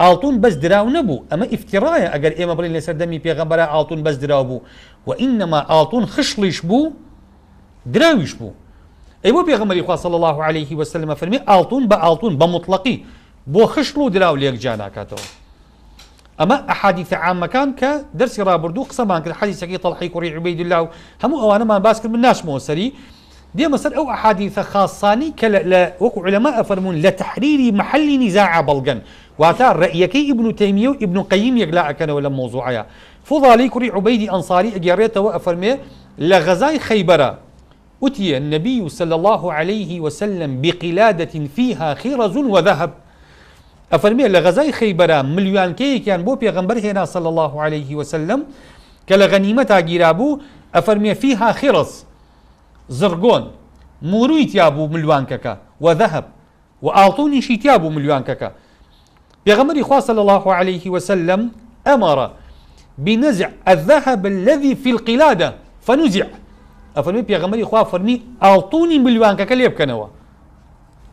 آلتون بس دراو نبو أما افترايا أجر إيما بلين لسر دمي بيغمبرا آلتون بس دراو بو وإنما آلتون خشلش بو دراوش بو أيبو بيغمبري صلى الله عليه وسلم فرمي آلتون بآلتون بمطلقي بو خشلو دراو ليك جانا كاتو أما أحاديث عامة كان كدرس رابردو قسمان كده حديث كي طلحي كوري عبيد الله همو أوانا ما باسكر من ناس موسري دي مثلا أو أحاديث خاصاني كلا وكو علماء فرمون لتحرير محل نزاع بلغن واتار رأيكي ابن تيمية وابن قيم يقلاع كان ولا موضوعيا فضالي كوري عبيدي أنصاري أجاريته وأفرمي لغزاي خيبرة أتي النبي صلى الله عليه وسلم بقلادة فيها خرز وذهب أفرمي لغزاي خيبرة مليون كي كان بو بيغمبر هنا صلى الله عليه وسلم كالغنيمة جيرابو أفرمي فيها خرز زرقون مورويت يابو مليون ككا وذهب وآلطوني شيت يابو مليون ككا بيغمبر إخوة صلى الله عليه وسلم أمر بنزع الذهب الذي في القلادة فنزع. أفرمي بيغمري خوا فرمي أعطوني مليون كليب كنوا،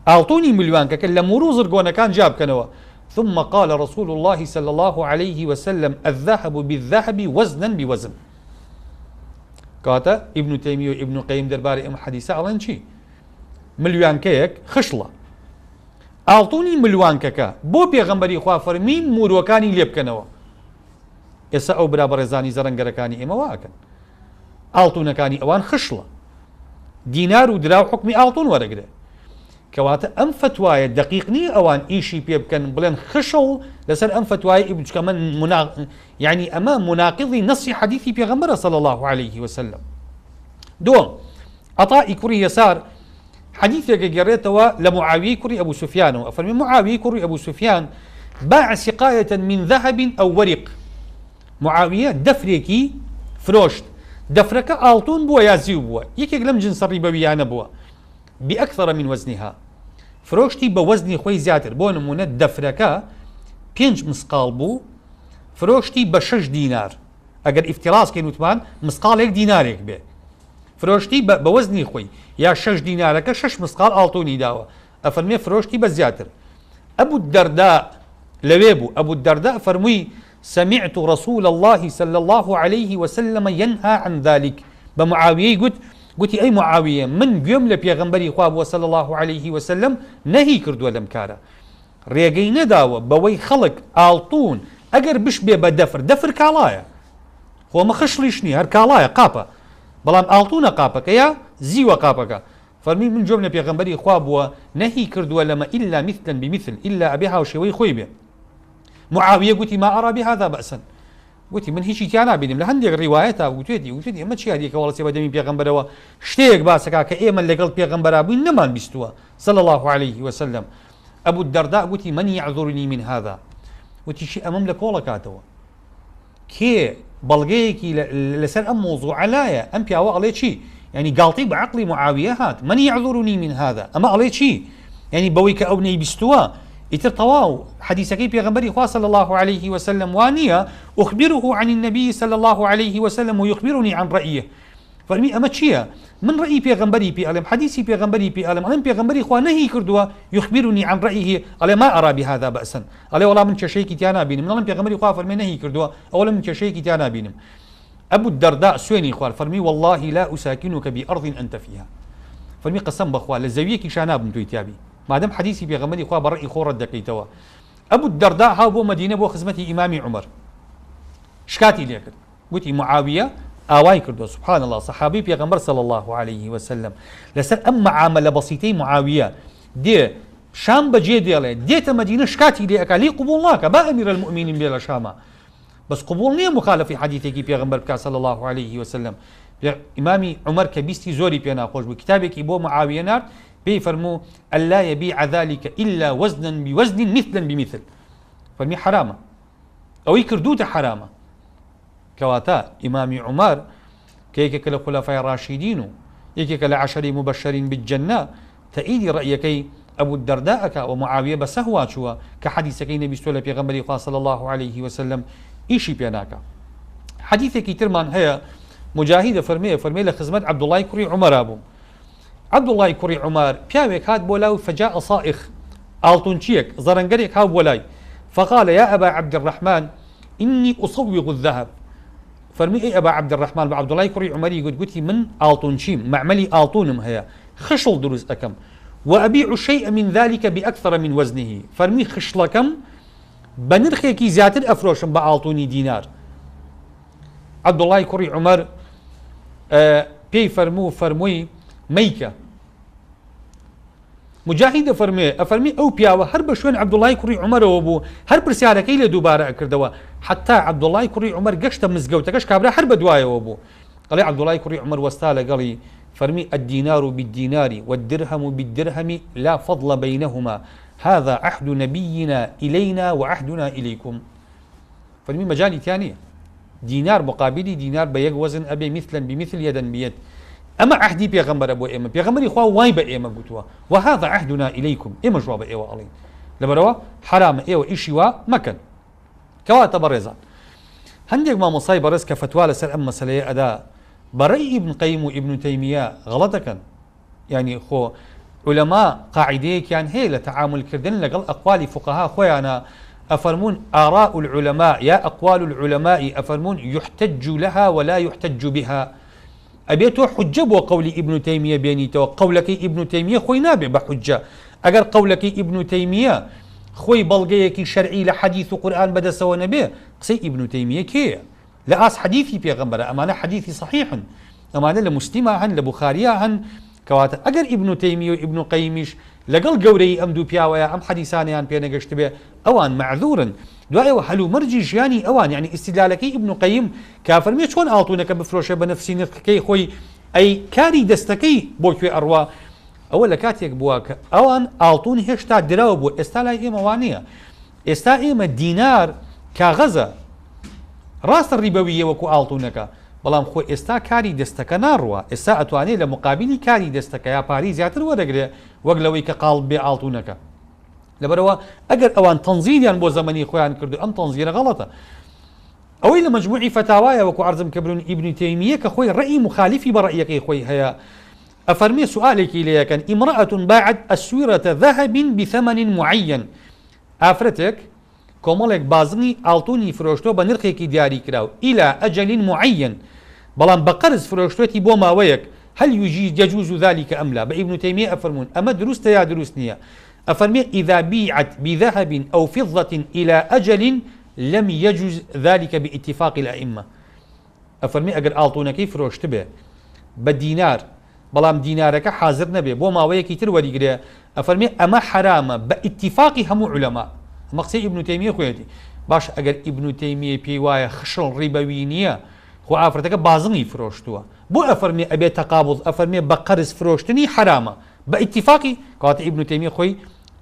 أعطوني مليون كل مروز رجونا كان جاب كنوا. ثم قال رسول الله صلى الله عليه وسلم الذهب بالذهب وزنا بوزن. كاتا ابن تيمية وابن قيم درباري حديثة على شيء مليون كيك خشلة أعطوني مليون ككا بو بيغمبري خوا فرمي مروكاني ليب كنوا. إسا أو برابر زاني زرنجركاني إما واكن أعطونا كاني أوان خشلة دينار ودراو حكمي أعطون ورقده. كواتا أم فتواي دقيقني أوان إيشي بيبكن بلين خشل لسر أم فتواي ابن كمان يعني أمام مناقضي نص حديثي بيغمبر صلى الله عليه وسلم. دوم عطاء كري يسار حديثك قريته لمعاوية كري أبو سفيان فمن معاوية كري أبو سفيان باع سقاية من ذهب أو ورق. معاوية دفريكي فروشت دفرك آلتون بوا يازيو بوا يكيك لم جنس الربويان بوا بأكثر من وزنها فروشتي بوزني خوي زياتر بو نمونة دفرك 5 مسقال بو فروشتي ب6 دينار اگر افتراس كي نوتمان مسقال 1 دينار هيك بي فروشتي بوزني خوي يا 6 دينارك 6 مسقال آلتوني داوا افرمي فروشتي بزياتر. ابو الدرداء لويبو ابو الدرداء فرمي سمعت رسول الله صلى الله عليه وسلم ينهى عن ذلك. بمعاوية قلت أي معاوية من قيوم لبيغمبري خواب صلى الله عليه وسلم نهي كردو لمكارا ريقي نداوة بوي خلق آلطون أقر بش بي دفر كالايا هو ما خشليشني هر كالايا قابا بلان آلطون قابك يا زيوة قابك فرمي من جملة بيغمبري خواب نهي كردو لما إلا مثلا بمثل إلا أبيها وشوي خويبه. معاوية قلت ما أرى بهذا بأسا قلت من هيك تيانا بينم لهندي روايتها وتودي ما تشي هذيك والله سيبا دمي بيغمبروا شتيك باسكا كايما اللي قلت بيغمبرا بين نمان بيستوا صلى الله عليه وسلم. ابو الدرداء قلت من يعذرني من هذا قلت شيء امام لك والله كاتوا كي بلغيكي لسر ام موضوع علايا ام بياوا عليه شيء يعني قالتي بعقلي معاوية هات من يعذرني من هذا اما عليه شيء يعني بويك او ني بيستوا يترطواو حديثك بيغمبري خواه صلى الله عليه وسلم وانيا أخبره عن النبي صلى الله عليه وسلم ويخبرني عن رأيه. فرمي أما تشيا من رأي بيغمبري بيعلم حديثي بيغمبري بيعلم أنا بيغمبري خواه نهي كردوا يخبرني عن رأيه على ما أرى بهذا بأسا على ولا من شيء تيانا بينم من بيغمبري خواه فرمي نهي كردوا أولا من شيء تيانا بينم. أبو الدرداء سويني خواه فرمي والله لا أساكنك بأرض أنت فيها فرمي قسم بخواه لزويك شاناب من تويتابي ما دام حديثي بيغمبري خواه برأي خور الدقيتوا. أبو الدرداء هاو مدينة بو خزمتي إمامي عمر شكاتي ليك قلت معاوية آواي كردو سبحان الله صحابي بيغمبر صلى الله عليه وسلم لسر أما عامل بسيطي معاوية دي شام بجي ديالي ديت مدينة شكاتي ليك لي قبول لك با أمير المؤمنين بلا شاما بس قبول نية مخالف في حديثي بيغمبر بكا صلى الله عليه وسلم. إمامي عمر كبيستي زوري بينا خوش بكتابك بو معاوية نار بيفرمو ألا يبيع ذلك إلا وزنا بوزن مثلا بمثل فرمي حرامة أو يكردوته حرامة. كواتا إمامي عمر كيك الخلفاء الراشدين يكيك العشر مبشرين بالجنة تأيدي رأيك أبو الدرداء ومعاوية بسهوا شوا كحديثك النبي صلى الله عليه وسلم إيشي بيناك. حديثك ترمان هي مجاهدة فرمي لخزمت عبد الله كري عمر أبو عبد الله كري عمر بياويك هاد بولاو فجاء صائخ آلتونشيك زرنقريك هاد بولاي فقال يا أبا عبد الرحمن إني أصوغ الذهب. فرمي إيه أبا عبد الرحمن عبد الله كري عمري قلت من آلتونشيم معملي آلتونم هي خشل دروز أكم وأبيع شيء من ذلك بأكثر من وزنه. فرمي خشلكم بنرخيكي زياتر أفروشم بآلتوني دينار. عبد الله كري عمر بي فرموي ميكا مجاهد فرمي او بياوه هر بشوين عبد الله كري عمر وابو هر برسيارك الى دوباره اكردوا حتى عبد الله كري عمر قشت مزقوتكش كابرا هر بدوايه وابو قال عبد الله كري عمر واستاله قال فرمي الدينار بالدينار والدرهم بالدرهم لا فضل بينهما هذا عهد نبينا الينا وعهدنا اليكم. فرمي مجالي ثانيه دينار مقابلي دينار بيق وزن ابي مثلا بمثل يدا بيد اما عهدي بيغمبر ابو ايما بيغمبري خوا واي بايما قلتوا وهذا عهدنا اليكم ايما جواب ايوا علي لبروا حرام ايوا اشي وا مكن كوا تبرزان هەندێک مامۆسای بەڕێز کە فتوا لەسەر ئەم مەسەلەیە ئەدا بەڕێی ئیبن قەیم و ئیبن تەیمیە غەڵەت دەکەن. یعنی خۆ علەما قاعدەیەکیان هەیە لە تەعاملکردن لەگەڵ ئەقوالی فقها خۆیانە أفرمون آراء العلماء يا أقوال العلماء أفرمون يحتج لها ولا يحتج بها. أبيتو حجة وقول ابن تيمية بينيتو قولك ابن تيمية خوي نابع بحجة. أجر قولك ابن تيمية خوي بلغيكي شرعي لحديث قرآن بدا سوا نبيه قصي ابن تيمية كي لا أس حديثي بيغمبر أمانة حديثي صحيح أمانة لمسلمة هن لبخارية هن كواتا أجر ابن تيمية وابن قيمش لەگەڵ گەورەی ئەم دوو پیاوەیە ئەم حەدیسانیان پێنەگەشت بێ ئەوان معذورن دوایەوە هەلو مەرجی ژیانی ئەوان یعنی ئیستیدلالەکەی ئیبن قەیم کافەرمێ چۆن ئاڵتوونەکە بفرۆشێ بە نەفسی نرخەکەی خۆی ئەی کاری دەستەکەی بۆ کوێ ئەڕوا ئەوە لە کاتێک بووە کە ئەوان ئاڵتوون هێشتا دراوە بوو ئێستا لای ئێمە وانەیە ئێستا ئێمە دینار کاغەزە ڕاستە ڕیبەویە وەکو ئاڵتوونەکە بەڵام خۆ ئێستا کاری دەستەکە ناڕوە ئێستا ئەتوانێت لە مقابلی کاری دەستەکە یا پاری زیاتر وەرەگرێ وەک لەوەی کە قاڵب بێ ئاڵتوونەکە لەبەرەوە ئەگەر ئەوان تەنزیلیان بۆ زەمەنی خۆیان کردو ئەم تەنزیلە غەڵەتە ئەوەی لە مەجموعی فتاوایە وەکو عەرزم کردبوون ئیبن تەیمیە کە خۆی ڕەئی مخالفی بە ڕەیەکەی خۆی هەیە ئەفەرمێ سوالێکی لێیەکەن ئیمرأة باعت أسورة ذهب بثمن معين ئافرەتێک کۆمەڵێک بازنی ئاڵتوونی فرۆشتۆ بە نرخێکی دیاری کراو إلى أجل معين بەڵام بە قەرز فرۆشتوێتی بۆ ماوەیەک هل يجوز ذلك أم لا بابن تيمية أفرمون أما دروست يا دروست نية أفرمي إذا بيعت بذهب أو فضة إلى أجل لم يجوز ذلك باتفاق الأئمة أفرمي أجر آلتونك فروشت به بدينار بلام دينارك حاضر نبي بو ما ويكي تروري قريه أفرمي أما حرام باتفاق هم علماء مقصد ابن تيمية خويتي باش أجر ابن تيمية بيوايا خشل ربوينية خو ئافرەتەکە بازنی فرۆشتووە بۆ ئەفەرمێ ئەبێ تەقابڵ ئەفەرمێ بە قەرز فرۆشتنی حرامە بە ئیتیفاقی کاتە ئیبن تەیمیە خۆی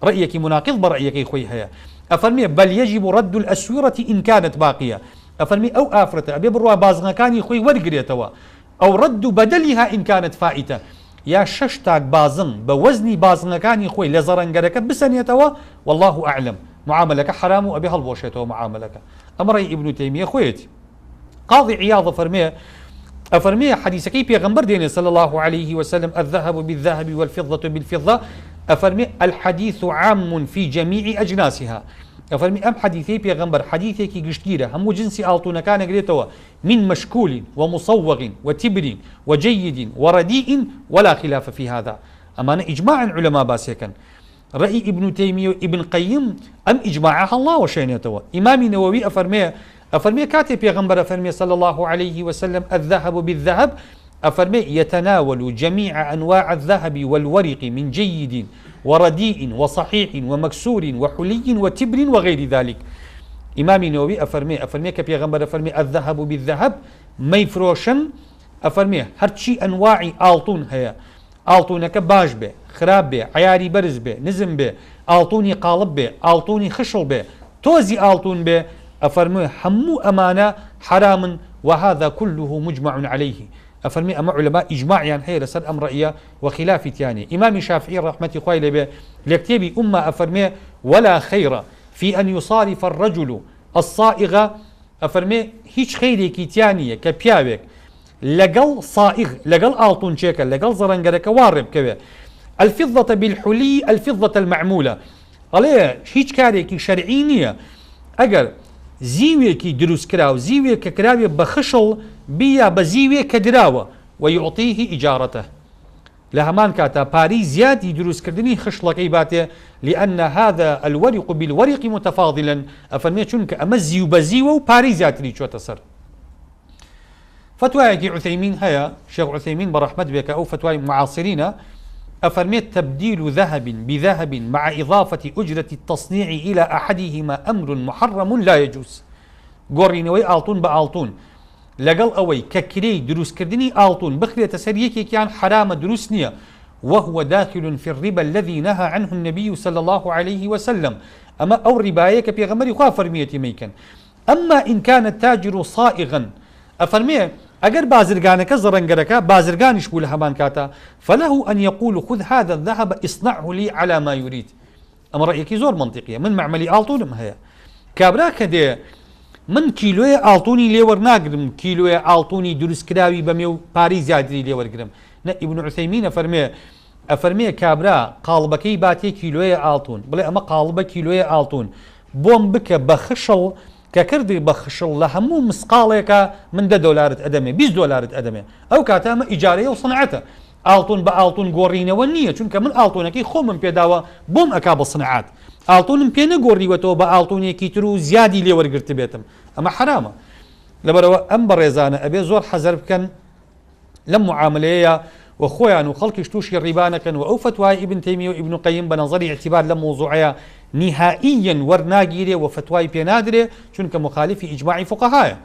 ڕەیەکی مناقض بە ڕەیەکەی خۆی هەیە ئەفەرمێ بەل يجب رد الأسورة إن كانت باقية ئەفەرمێ ئەو ئافرەتە ئەبێ بڕوا بازنەکانی خۆی وەرگرێتەوە ئەو رد بدلها إن كانت فائتة یا شش تاک بازن بە وەزنی بازنەکانی خۆی لە زەڕەنگەرەکە بسەنێتەوە والله أعلم معاملەکە حرام و ئەبێ هەڵبۆشێتەوە معاملەکە ئەمە ڕەی ئیبن تەیمیە خۆیەتی قاضي عياض أفرمي حديثكي بيغمبر ديني صلى الله عليه وسلم الذهب بالذهب والفضة بالفضة أفرمي الحديث عام في جميع أجناسها أفرمي أم حديثي بيغمبر حديثكي قشتيرة هم جنسي آلتون كان قريتوا من مشكول ومصوغ وتبر وجيد ورديء ولا خلاف في هذا أما إجماع علماء باسيكا رأي ابن تيمية وابن قيم أم إجماعها الله وشينيتوا إمام نووي أفرمي كاتب يغنبر أفرمي صلى الله عليه وسلم الذهب بالذهب أفرمي يتناول جميع أنواع الذهب والورق من جيد ورديء وصحيح ومكسور وحلي وتبر وغير ذلك إمام نووي أفرمي كاتب يغنبر أفرمي الذهب بالذهب ميفروشن أفرمي هرشي أنواع آلتون هيا آلتونك باش به خراب به عياري برز به نزم به آلتوني قالب به آلتوني خشل به توزي آلتون به أفرمي حمو أمانة حرام وهذا كله مجمع عليه أفرمي أما علماء إجماع يعني هي لسر أمر رأيه وخلاف تاني إمام الشافعي رحمة الله عليه لكتابي أمة أفرمي ولا خير في أن يصارف الرجل الصائغ أفرمي هيش خيري كيتيانية كبيابك لقل صائغ لقل آلتون شيكا لقل زرنقرك وارب كبير الفضة بالحلي الفضة المعمولة عليه هيش كاريكي شرعينية أقل زیوێکی دروست کراو زیوێک کە کراوێ بە خشڵ بیا بە زیوێک کە دراوە ويعطيه إجارته لە هەمان کاتا پاری زیادی دروستکردنی خشڵەکەی باتێ لأن هذا الورق بالورق متفاضلا ئەفەرمێ چونکە ئەمە زیو بە زیوە و پاری زیاتری چۆتە سەر فتوایەکی عوثەیمین هەیە شێخ عوثەیمین بەڕەحمەت بێ کە ئەو فتوای معاصرینە أفرميت تبديل ذهب بذهب مع إضافة أجرة التصنيع إلى أحدهما أمر محرم لا يجوز قرينوي آلتون بآلتون لقل أوي ككري دروس كردني آلتون بخلية سريكي كان حرام دروس نية وهو داخل في الربا الذي نهى عنه النبي صلى الله عليه وسلم أما أو رباية كبيغمري خافرميتي ميكن أما إن كان التاجر صائغا أفرميه أجر بازرگانك زرنگرك بازرگانش بول همان كاتا فله أن يقول خذ هذا الذهب اصنعه لي على ما يريد أما رأيك زور منطقية من معملي آلتون هي كابراك دي من کیلۆی ئاڵتونی لێوەرناگرم کیلۆی ئاڵتونی دروستکراوی بەمێ و پارەی زیاتری لێوەرگرم نە ئیبن عوثەیمین ئەفەرمێ کابرا قاڵبەکەی باتێ کیلۆیە ئاڵتون بڵێ ئەمە قاڵبە کیلۆیە ئاڵتون بۆم بکە بە خشەڵ کە کردی بە خشڵ لە هەموو مسقاڵێکە من $10 ئەدەمێ $20 ئەدەمێ ئەو کاتە ئەمە ئیجارەیە و سنعەتە ئاڵتون بە ئاڵتون گۆڕینەوە نییە چونکە من ئاڵتونەکەی خۆمم پێداوە بۆم ئەکا بە سنعات ئاڵتونم پێ نەگۆڕیوەتەوە بە ئاڵتونێکی تر و زیادی لێوەرگرت بێتم ئەمە حرامە لەبەرەوە ئەم بەڕێزانە ئەبێ زۆر حەزەر بکەن لەم معاملەیە وخۆیان و خەڵکیش تووشی ڕیبانەکەن و ئەو فتوای ئیبن تەیمیە و ئیبن قەیم بە نەزەری اعتیبار لەم مۆزوعەیە نهائیاً وەرناگیرێ و فتوای پێ نادرێ چونکە مخالفی ئیجماعی فقەهایە.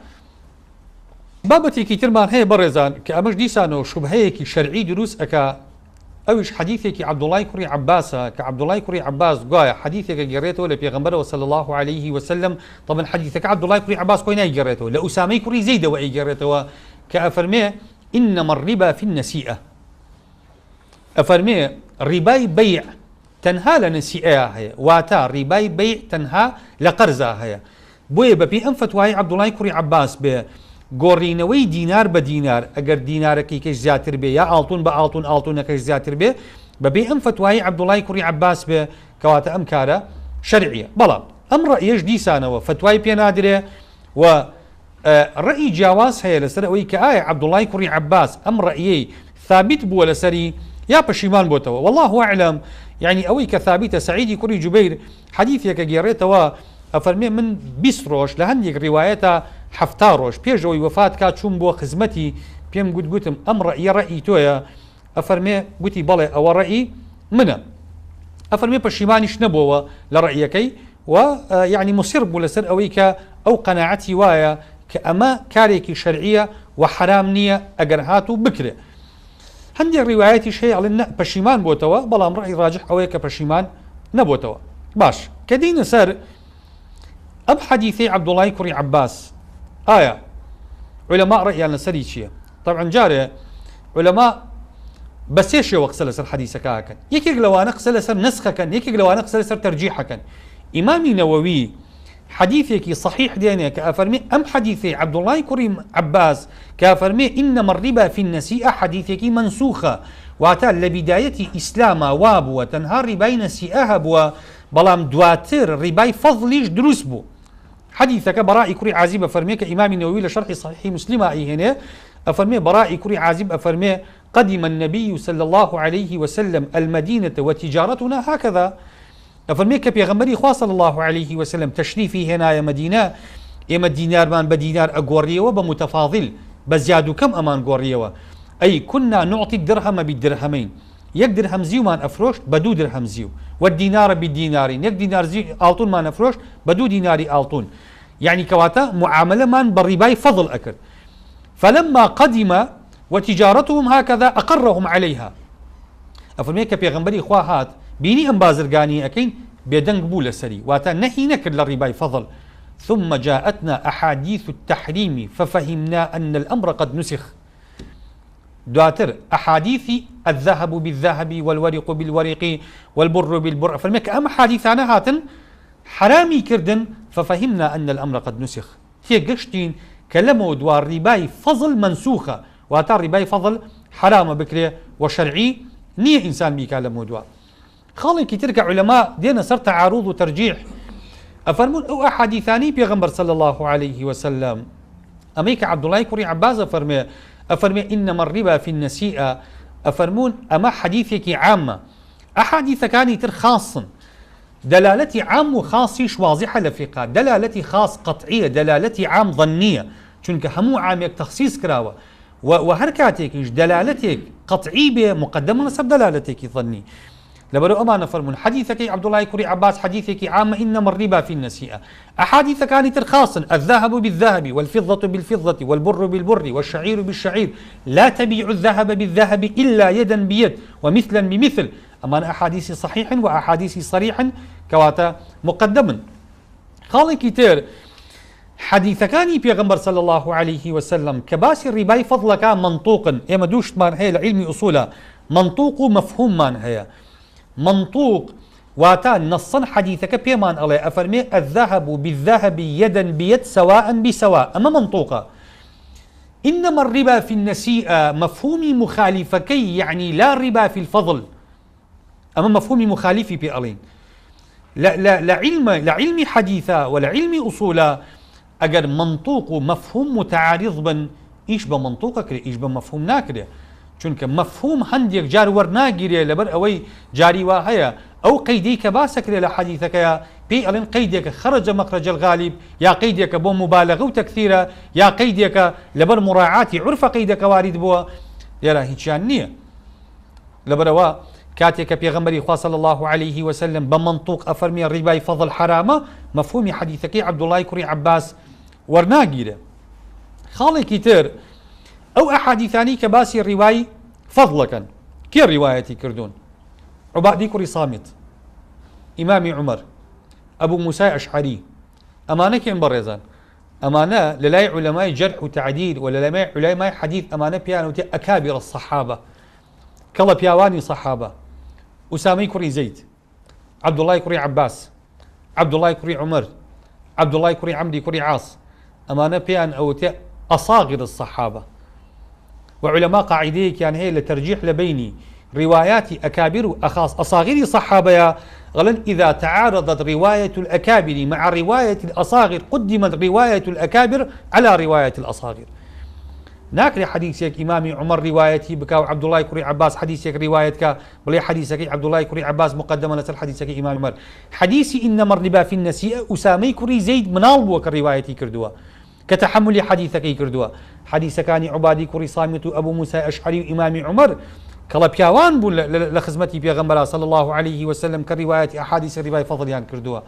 بابەتێکی ترمان هەیە بەڕێزان کە ئەمەش دیسانەوە شوبهەیەکی شەرعی دروست ئەکا ئەویش حەدیثێکی عەبدوڵای کوڕی عەباسە کە عەبدوڵای کوڕی عەباس گوایە حەدیثێکە گێڕێتەوە لە پێغەمبەرەوە صلی الله عليه وسلم طبعا حەدیثەکە عەبدوڵای کوڕی عەباس خۆی نایگەڕێتەوە لە ئوسامەی کوڕی زەیدەوە ئەیگەڕێتەوە کە ئەفەرمێ إنما الربا في النسيئة أفرمي رباي بيع تنها لنسيئة هي واتا رباي بيع تنها لقرزة هي بوي ببي أنفت وهي عبد الله كوري عباس ب گۆڕینەوەی دینار بە دینار ئەگەر دینارەکەی کەش زیاتر بێ یا ئاڵتون بە ئاڵتون ئاڵتونەکەش زیاتر بێ بەبێ ئەم فتوای عەبدوڵای کوڕی عەباس بێ کەواتە ئەم کارە شەرعیە بەڵام ئەم ڕەئیەش دیسانەوە فتوای پێ نادرێ و ڕەئی جیاواز هەیە لەسەر ئەوەی کە ئایا عەبدوڵای کوڕی عەباس ئەم ڕەئیەی ثابت بووە لەسەری یا پەشیمان بۆتەوە والله ئەعلەم یعنی ئەوەی کە ثابتە سەعیدی کوڕی جوبەیر حەدیثێکە گێڕێتەوە ئەفەرمێ من 20 ڕۆژ لە هەندێک ڕیوایەتە 70 ڕۆژ پێشەوەی وەفات کات چوون بۆ خزمەتی پێم گوتم ئەم ڕەئیە ڕەئی تۆیە ئەفەرمێ گوتی بەڵێ ئەوە ڕەئی منە ئەفەرمێ پەشیمانیش نەبووەوە لە ڕەئیەکەی و یعنی مصر بوو لەسەر ئەوەی کە ئەو قەناعەتی وایە کە ئەمە کارێکی شەرعیە و حرام نییە ئەگەر هاتوو بکرێ هەندێک ڕیوایەتیش هەیە ئەڵێن پەشیمان بۆتەوە بەڵام ڕەئی ڕاجح ئەوەیە کە پەشیمان نەبووتەوە باش کە دینە سەر ئەم حەدیثەی عەبدوڵای کوڕی عەباس ئایا علەما ڕەئیان لەسەری چییە طبعا جارێ علەما بە سێ شێوە قسە لەسەر حەدیثەکە ئەکەن یەکێک لەوانە قسە لەسەر نسخەکەن یەکێک لەوانە قسە لەسەر تەرجیحەکەن ئیمامی نەوەوی حديثك صحيح دينك كأفرمي أم حديث عبد الله كريم عباس كأفرمي إنما الربا في النسيئة حديثك منسوخة واتا لبداية إسلام واب وتنهار رباي نسيئها بوا بلام دواتر رباي فضليش دروس بو حديثك براء كري عازب أفرمي كإمام النووي لشرح صحيح مسلم أي هنا أفرمي براء كري عازب أفرمي قدم النبي صلى الله عليه وسلم المدينة وتجارتنا هكذا أفرمي كبيغمبري خوا صلى الله عليه وسلم تشريفي هنا يا مدينة إما دينار مان بدينار أقوريوه بمتفاضل بزيادو كم أمان قوريوه أي كنا نعطي الدرهم بالدرهمين يك درهم زيو مان أفروش بدو درهم زيو والدينار بالدينارين يك دينار زيو آلتون مان أفروش بدو ديناري آلتون يعني كواتا معاملة مان بالرباي فضل أكر فلما قدم وتجارتهم هكذا أقرهم عليها أفرمي كبيغمبري خوا هات بيني ام بازرگاني اكين بيدنگ بو لسري واتا نهي نكر للرباي فضل ثم جاءتنا احاديث التحريم ففهمنا ان الامر قد نسخ دواتر احاديث الذهب بالذهب والورق بالورق والبر بالبر فالمك ام حديثانا هاتن حرامي كردن ففهمنا ان الامر قد نسخ هي قشتين كلمه دوار رباي فضل منسوخه واتا رباي فضل حرام بكري وشرعي نيه انسان بيكلمه دوار خالقي تلك علماء دينا صار تعارض وترجيح أفرمون أو أحاديثاني بيغمبر صلى الله عليه وسلم أميك عبد الله كوري عباس أفرمي إنما الربا في النسيئة أفرمون أما حديثك عامة أحاديث كاني تر خاصا دلالتي عام وخاصيش واضحة لفقه دلالتي خاص قطعية دلالتي عام ظنية چونك همو عامك تخصيص كراوة وهركاتك دلالتك قطعي بمقدمة نسب دلالتك ظني لبرو أما نفرمون حديثك عبد الله كوري عباس حديثك عام إنما الربا في النسيئة أحاديث كانت خاصا الذهب بالذهب والفضة بالفضة والبر بالبر والشعير بالشعير لا تبيع الذهب بالذهب إلا يدا بيد ومثلا بمثل أما أحاديث صحيح وأحاديث صريح كواتا مقدما خالي كتير حديث كاني بيغمبر صلى الله عليه وسلم كباس الرباي فضل كان منطوقا إما دوشت مان هي العلم أصولا منطوق مفهوم مان هي منطوق واتا نصا حديثك بيمان الله أفرمي الذهب بالذهب يدا بيد سواء بسواء أما منطوقة. إنما الربا في النسيئة مفهومي مخالفكي يعني لا ربا في الفضل، أما مفهومي مخالفي بألين لعلم حديثة ولا علم أصولا أجر منطوق ومفهوم متعارض بن إيش بمنطوقك إيش بمفهوم ناكره چونك مفهوم هنديك جار ورناگیره لبر اوي جاري واهيا او قيديك باسك لحديثك يا بي الين قيديك خرج مخرج الغالب يا قيديك بو مبالغه وتكثيره يا قيديك لبر مراعاة عرف قيدك وارد بو يرى هيجان نيه لبروا كاتيك بيغمبري خوا صلى الله عليه وسلم بمنطوق افرمي الربا فضل حرامه مفهوم حديثك عبد الله كري عباس ورناگیره خالي كتير أو أحاديثاني كباسي الرواية فضلكا كي الرواية كردون عبادي كري صامت إمام عمر أبو موسى أشعري أمانة كين برزان أمانة للاي علماء جرح وتعديل ولا علماء حديث أمانة بيانو أكابر الصحابة كلا بياواني صحابة أسامي كري زيد عبد الله كري عباس عبد الله كري عمر عبد الله كري عمري كري عاص أمانة بيان أو أصاغر الصحابة وعلماء قاعدية كان هي لترجيح لبيني روايات أكابر أخاص أصاغر صحابة غلن إذا تعارضت رواية الأكابر مع رواية الأصاغر قدمت رواية الأكابر على رواية الأصاغر. ناكري حديثك إمام عمر روايتي بكاو عبد الله كري عباس حديثك روايتك بلي حديثك عبد الله كري عباس مقدما لسل حديثك إمام عمر حديثي إنما الربا في النسيئة أسامي كري زيد منال بوك روايتي كردوا كتحمل حديثك كردوا حديث كان عبادي كري صامت أبو موسى أشعري إمام عمر كلا بياوان بول لخزمتي بيغمبرا صلى الله عليه وسلم كرواية أحاديث الرواية فضليان كردوا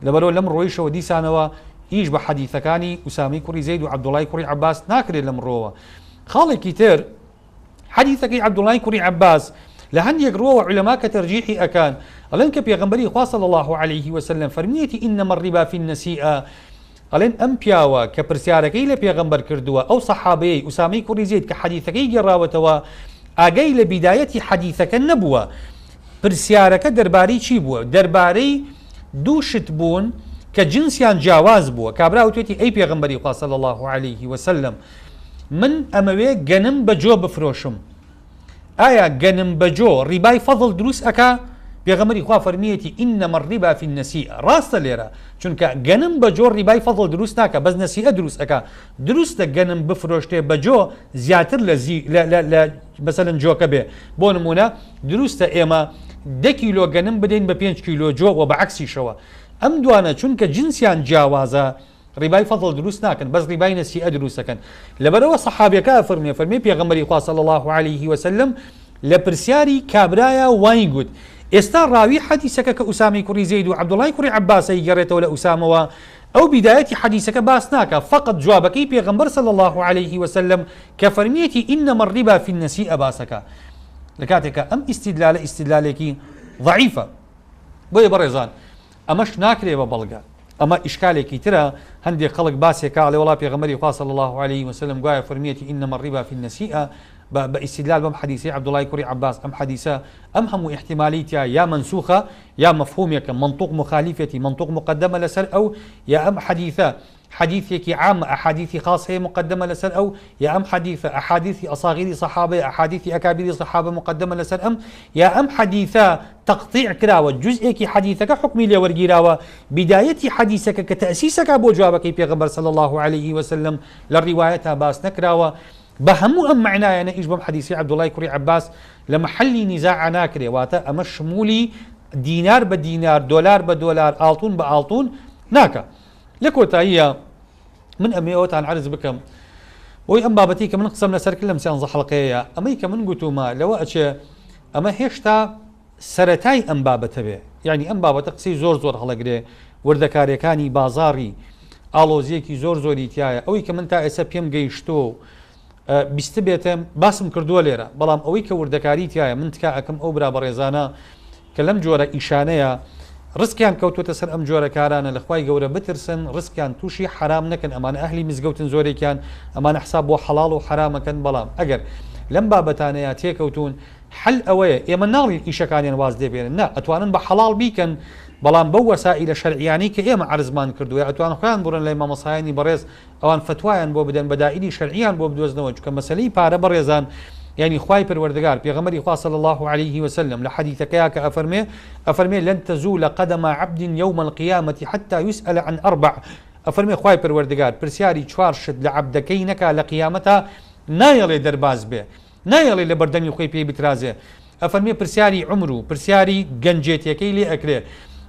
لبرو لم رويش وديسانوا إيش بحديث كان أسامي كري زيد وعبد الله كري عباس ناكري لم روا خالي كتير حديثك عبد الله كري عباس لهن يقروا علماء كترجيحي أكان ألنك بيغمبري صلى الله عليه وسلم فرميتي إنما الربا في النسيئة ألين أم بياوا كبرسياركي لبيغمبر كردوا أو صحابي أسامي كري زيد كحديثكي جراوتوا أجي لبداية حديثك النبوة برسيارك درباري چی بوا درباري دوشت بون كجنسيان جاواز بوا كابراو تويتي أي بيغمبري صلى الله عليه وسلم من أموي جنم بجو بفروشم آية جنم بجو رباي فضل دروس أكا بيغمري خوا فرميتي إنما الربا في النسيئة راست ليرا چونك جنم بجو رباي فضل دروس ناكا بس نسيئة دروس أكا دروس دا جنم بفروشته بجو زياتر لزي لا مثلا جو كبه بونمونا دروس دا إما 10 كيلو جنم بدين ب 5 كيلو جو وبعكسي شوا أم دوانا چونك جنسيان جاوازا رباي فضل دروس ناكن بس رباي نسيئة دروس أكن لبروا صحابي كافر فرمي بيغمري خوا صلى الله عليه وسلم لبرسياري كابرايا وايقود استار راوي حديثك كأسامي كري زيد وعبد الله كري عباس يجريته ولا أسامة أو بداية حديثك باسناك فقط جوابك بيغمبر صلى الله عليه وسلم كفرميتي إنما الربا في النسيئة باسك لكاتك أم استدلالك ضعيفة بوي برزان أمش ناكري ببلغا أما إشكالك ترى هندي خلق باسك على ولا بيغمبر صلى الله عليه وسلم قاية فرميتي إنما الربا في النسيئة باستدلال بم حديثي عبد الله كري عباس أم حديثة أم هم احتماليتها يا منسوخة يا مفهومك منطوق مخالفتي منطوق مقدمة لسر أو يا أم حديثة حديثك عام أحاديث خاصة مقدمة لسر أو يا أم حديثة أحاديث أصاغير صحابة أحاديث أكابر صحابة مقدمة لسر أم يا أم حديثة تقطيع كراوة جزئك حديثك حكمي لورجيراوة بداية حديثك كتأسيسك أبو جوابك بيغمبر صلى الله عليه وسلم للرواية باس نكراوة بهمو أم معناه أنا إجبم حديثي عبد الله كري عباس لمحل نزاع ناكري واتا أما شمولي دينار بدينار دولار بدولار آلتون بآلتون ناكا لكوتا هي من أميوت عن عرض بكم وي أم بابتيك من قسم لسر كلهم سينزح حلقية أميك من قلتو ما لو أتش أما هيشتا سرتاي أم بابت به يعني أم بابت قسي زور حلقري وردكاري كاني بازاري آلوزيكي زوري تيايا أوي كمن تا إسا بيم جيشتو بيستبيتم باسم كردوا ليرة بلام أوي كوردكاري تيايا من تكاكم أو برا بريزانا كلم جورا إيشانيا رزقيان كوتو تسر أم جورا كارانا لخواي جورا بترسن رزقيان توشي حرام نكن أمان أهلي مزقوتن زوري كان أمان حساب حلال وحرام كان بلام أجر لم بابتانيا تيكوتون حل ئەوەیە ئێمە ناڵین ئیشەکانیان واز دەبێنن نا ئەتوانن بە حەڵاڵ بیکەن بەڵام بەو وەسائلە شەرعیانی کە ئێمە عرزمان کردووە ئەتوان خۆیان بڕن لای مامۆسایانی بەڕێز ئەوان فتوایان بۆ بدەن بەدائیری شەرعیان بۆ بدۆزنەوە چونکە مەسەلەی پارە بەڕێزان يعني خواي پروردگار پیغمبری خوا صلی الله عليه وسلم لحديث كياك أفرمي لن تزول قدم عبد يوم القيامة حتى يسأل عن أربع أفرمي خواي پروردگار پرسیاری چوار شد لعبدكينك لقيامتها نايلي درباز به نايلي لبردني خوي بي بترازه أفرمي پرسیاری عمرو پرسیاری گنجيتيكي لي أكره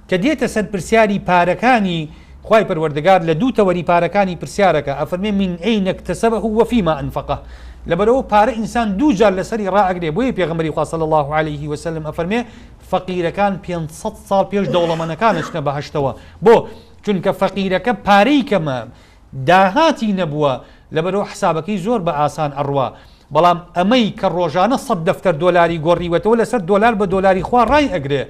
كديت سد پرسیاری پاركاني خواي پروردگار لدو توري پاركاني پرسیارك أفرمي من أين اكتسبه وفيما أنفقه لبرو پارە ئینسان دوو جار لەسەری ڕائەگرێ بۆیە پێغەمبەری خوا صلی الله عليه وسلم ئەفەرمێ فەقیرەکان 500 ساڵ پێش دەوڵەمەندەکان ئەچنە بەهەشتەوە بۆ چونکە فەقیرەکە پارەی کەمە داهاتی نەبووە لەبەرەوە حسابەکەی زۆر بە ئاسان ئەڕوا بەڵام ئەمەی کە ڕۆژانە 100 دەفتەر دۆلاری گۆڕیوەتەوە لەسەر دۆلار بە دۆلاری خوا ڕای ئەگرێ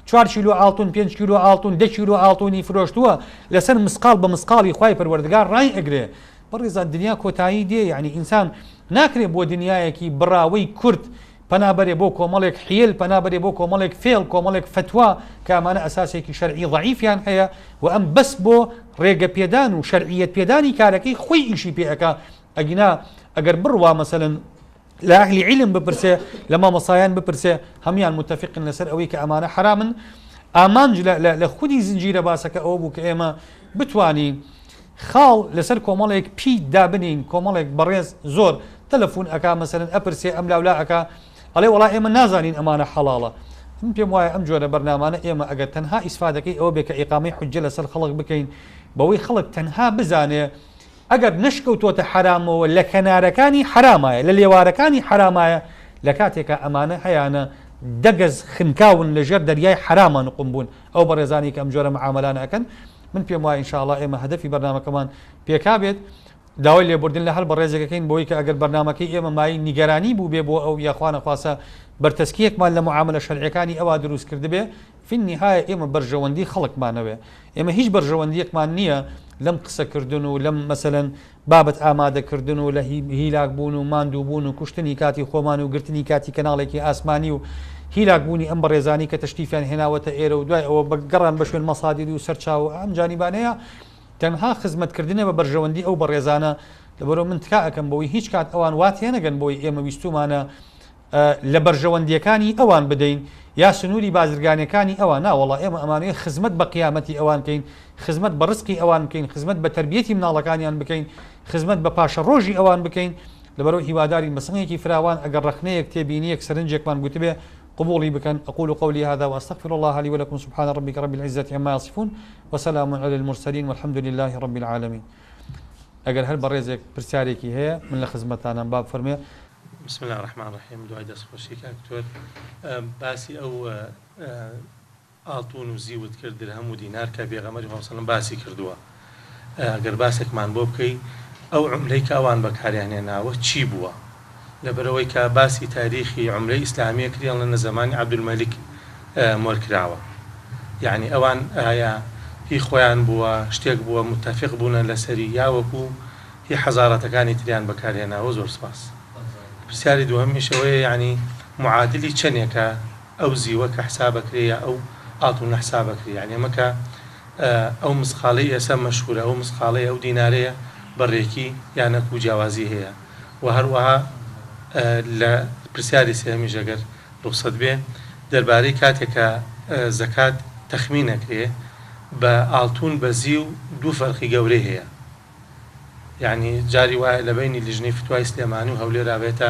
4 کیلو ئاڵتون 5 کیلو ئاڵتون 10 کیلو ئاڵتونی فرۆشتووە لەسەر مسقال بە مسقاڵی خوای پەروەردگار ڕای ئەگرێ بەڕێزان دنیا کۆتایی دێ یعنی ئینسان ناکرێ بۆ دنیایەکی بڕاوەی کورد پەنابەرێ بۆ کۆمەڵێک حیل پەنابەرێ بۆ کۆمەڵێک فێڵ کۆمەڵێک فتوا کە ئەمانە ئەساسێکی شەرعی ضعیفیان هەیە و ئەم بەس بۆ ڕێگە پێدان و شەرعیەت پێدانی کارەکەی خۆی ئیشی پێەکە ئەگینا ئەگەر بڕوا مەسەلەن لە ئەهلی عیلم بپرسێ لە مامۆسایان بپرسێ هەمیان متفقن لەسەر ئەوەی کە ئەمانە حرامن ئامانج لە خودی زنجیرە باسەکە ئەوە بوو کە ئێمە بتوانین خاڵ لەسەر کۆمەڵێک پی دابنین کۆمەڵێک بەڕێز زۆر تەلەفۆن ئەکا مەسەرەن ئەپرسێ ئەم لاولا ئەکا ئەڵێ وەڵا ئێمە نازانین ئەمانە حەڵاڵە من پێم وایە ئەم جۆرە بەرنامانە ئێمە ئەگەر تەنها ئیسفادەکەی ئەوە بێ کە ئیقامەی حوجە لەسەر خەڵک بکەین بەوەی خەڵک تەنها بزانێ ئەگەر نشکەوتۆتە حرامەوە لە کەنارەکانی حرامایە لە لێوارەکانی حرامایە لە کاتێکە ئەمانە هەیانە دەگەز خنکاون لەژێر دەریای حرامان نقم بوون ئەو بەڕێزانی کە ئەم جۆرە معاملانە ئەکەن من پێم وایە ئینشاءڵڵا ئێمە هەدەفی بەرنامەکەمان پێکا بێت داوای لێبوردن لە هەر بەڕێزەکەکەین بۆی کە ئەگەر بەرنامەکەی ئێمە مای نیگەرانی بوو بێ بۆ ئەو یاخوانە خواسە بەرتەسکیەکمان لە معاملە شەرعیەکانی ئەوە دروست کردبێ فی النهایە ئێمە بەرژەوەندی خەڵکمانەوێ ئێمە هیچ بەرژەوەندیەکمان نییە لەم قسەکردن و لەم مەسەلەن بابەت ئامادەکردن و لە هیلاک بوون و ماندوو بوون و کوشتنی کاتی خۆمان و گرتنی کاتی کەناڵێکی ئاسمانی و هیلاک بوونی ئەم بەڕێزانی کە تەشریفیان هێناوەتە ئێرە و دوای ئەوە بەگەڕان بە شوێن مەسادیری و سەرچاو ئەم جانیبانەیە تەنها خزمەتکردنە بە بەرژەوەندی ئەو بەڕێزانە لەبەرەوە من تکا ئەەکەم بۆی هیچ کات ئەوان واتێ نەگەن بۆی ئێمە ویستومانە لە بەرژەوەندیەکانی ئەوان بدەین یا سنووری بازرگانیەکانی ئەوان ناوەڵا ئێمە ئەمانەیە خزمەت بە قیامەتی ئەوان بکەین خزمەت بە ڕزقی ئەوان بکەین خزمەت بە تربیەتی مناڵەکانیان بکەین خزمەت بە پاشە ڕۆژی ئەوان بکەین لەبەرەوە هیواداری بەسەنگێکی فراوان ئەگەر ڕخنەیەک تێبینیەک سەرنجێکمان گوتبێ قبولي بكن أقول قولي هذا وأستغفر الله لي ولكم سبحان ربك رب العزة عما يصفون وسلام على المرسلين والحمد لله رب العالمين أجل هل بريزك برسالك هي من الخدمتنا باب فرمي
بسم الله الرحمن الرحيم دعاء دست خوشی کاکتور باسی ئەو ئاڵتون و زیوت کرد درهم و دینار کە پێغەمبەری خوا سەڵەم باسی کردووە ئەگەر باسێکمان بۆ بکەی ئەو عملەی کە ئەوان بەکاریان هێناوە چی بووە لەبەرەوەی کە باسی تاریخی عملەی ئیسلامیە کردیان لە زمانی عەبدولمەلیک مۆرکراوە یعنی ئەوان ئایا هی خۆیان بووە شتێک بووە متفق بوونە لەسەری یاوەکو هی حەزارەتەکانی تریان بەکارهێناوە زۆر سپاس پرسیاری دووەمیشەوەیە یعنی معادلی چەندێکە ئەو زیوە کە حسابەکرێ ئەو ئاڵتون حسابەکرێ یعنی ئەمەکە ئەو مسخاڵەی ئێستا مەشهورە ئەو مسخاڵەیە ئەو دینارەیە بەڕێکی یانەکو جیاوازی هەیە و هەروەها لە پرسیاری سێمیش ئەگەر ڕوخسەت بێ دەربارەی کاتێکە زەکات تەخمینەکرێ بە ئاڵتون بە زی و دوو فەرقی گەورەی هەیە یعنی جاری وایە لە بینی لیژنەی فتوای سلێمانی و هەولێرا بێتە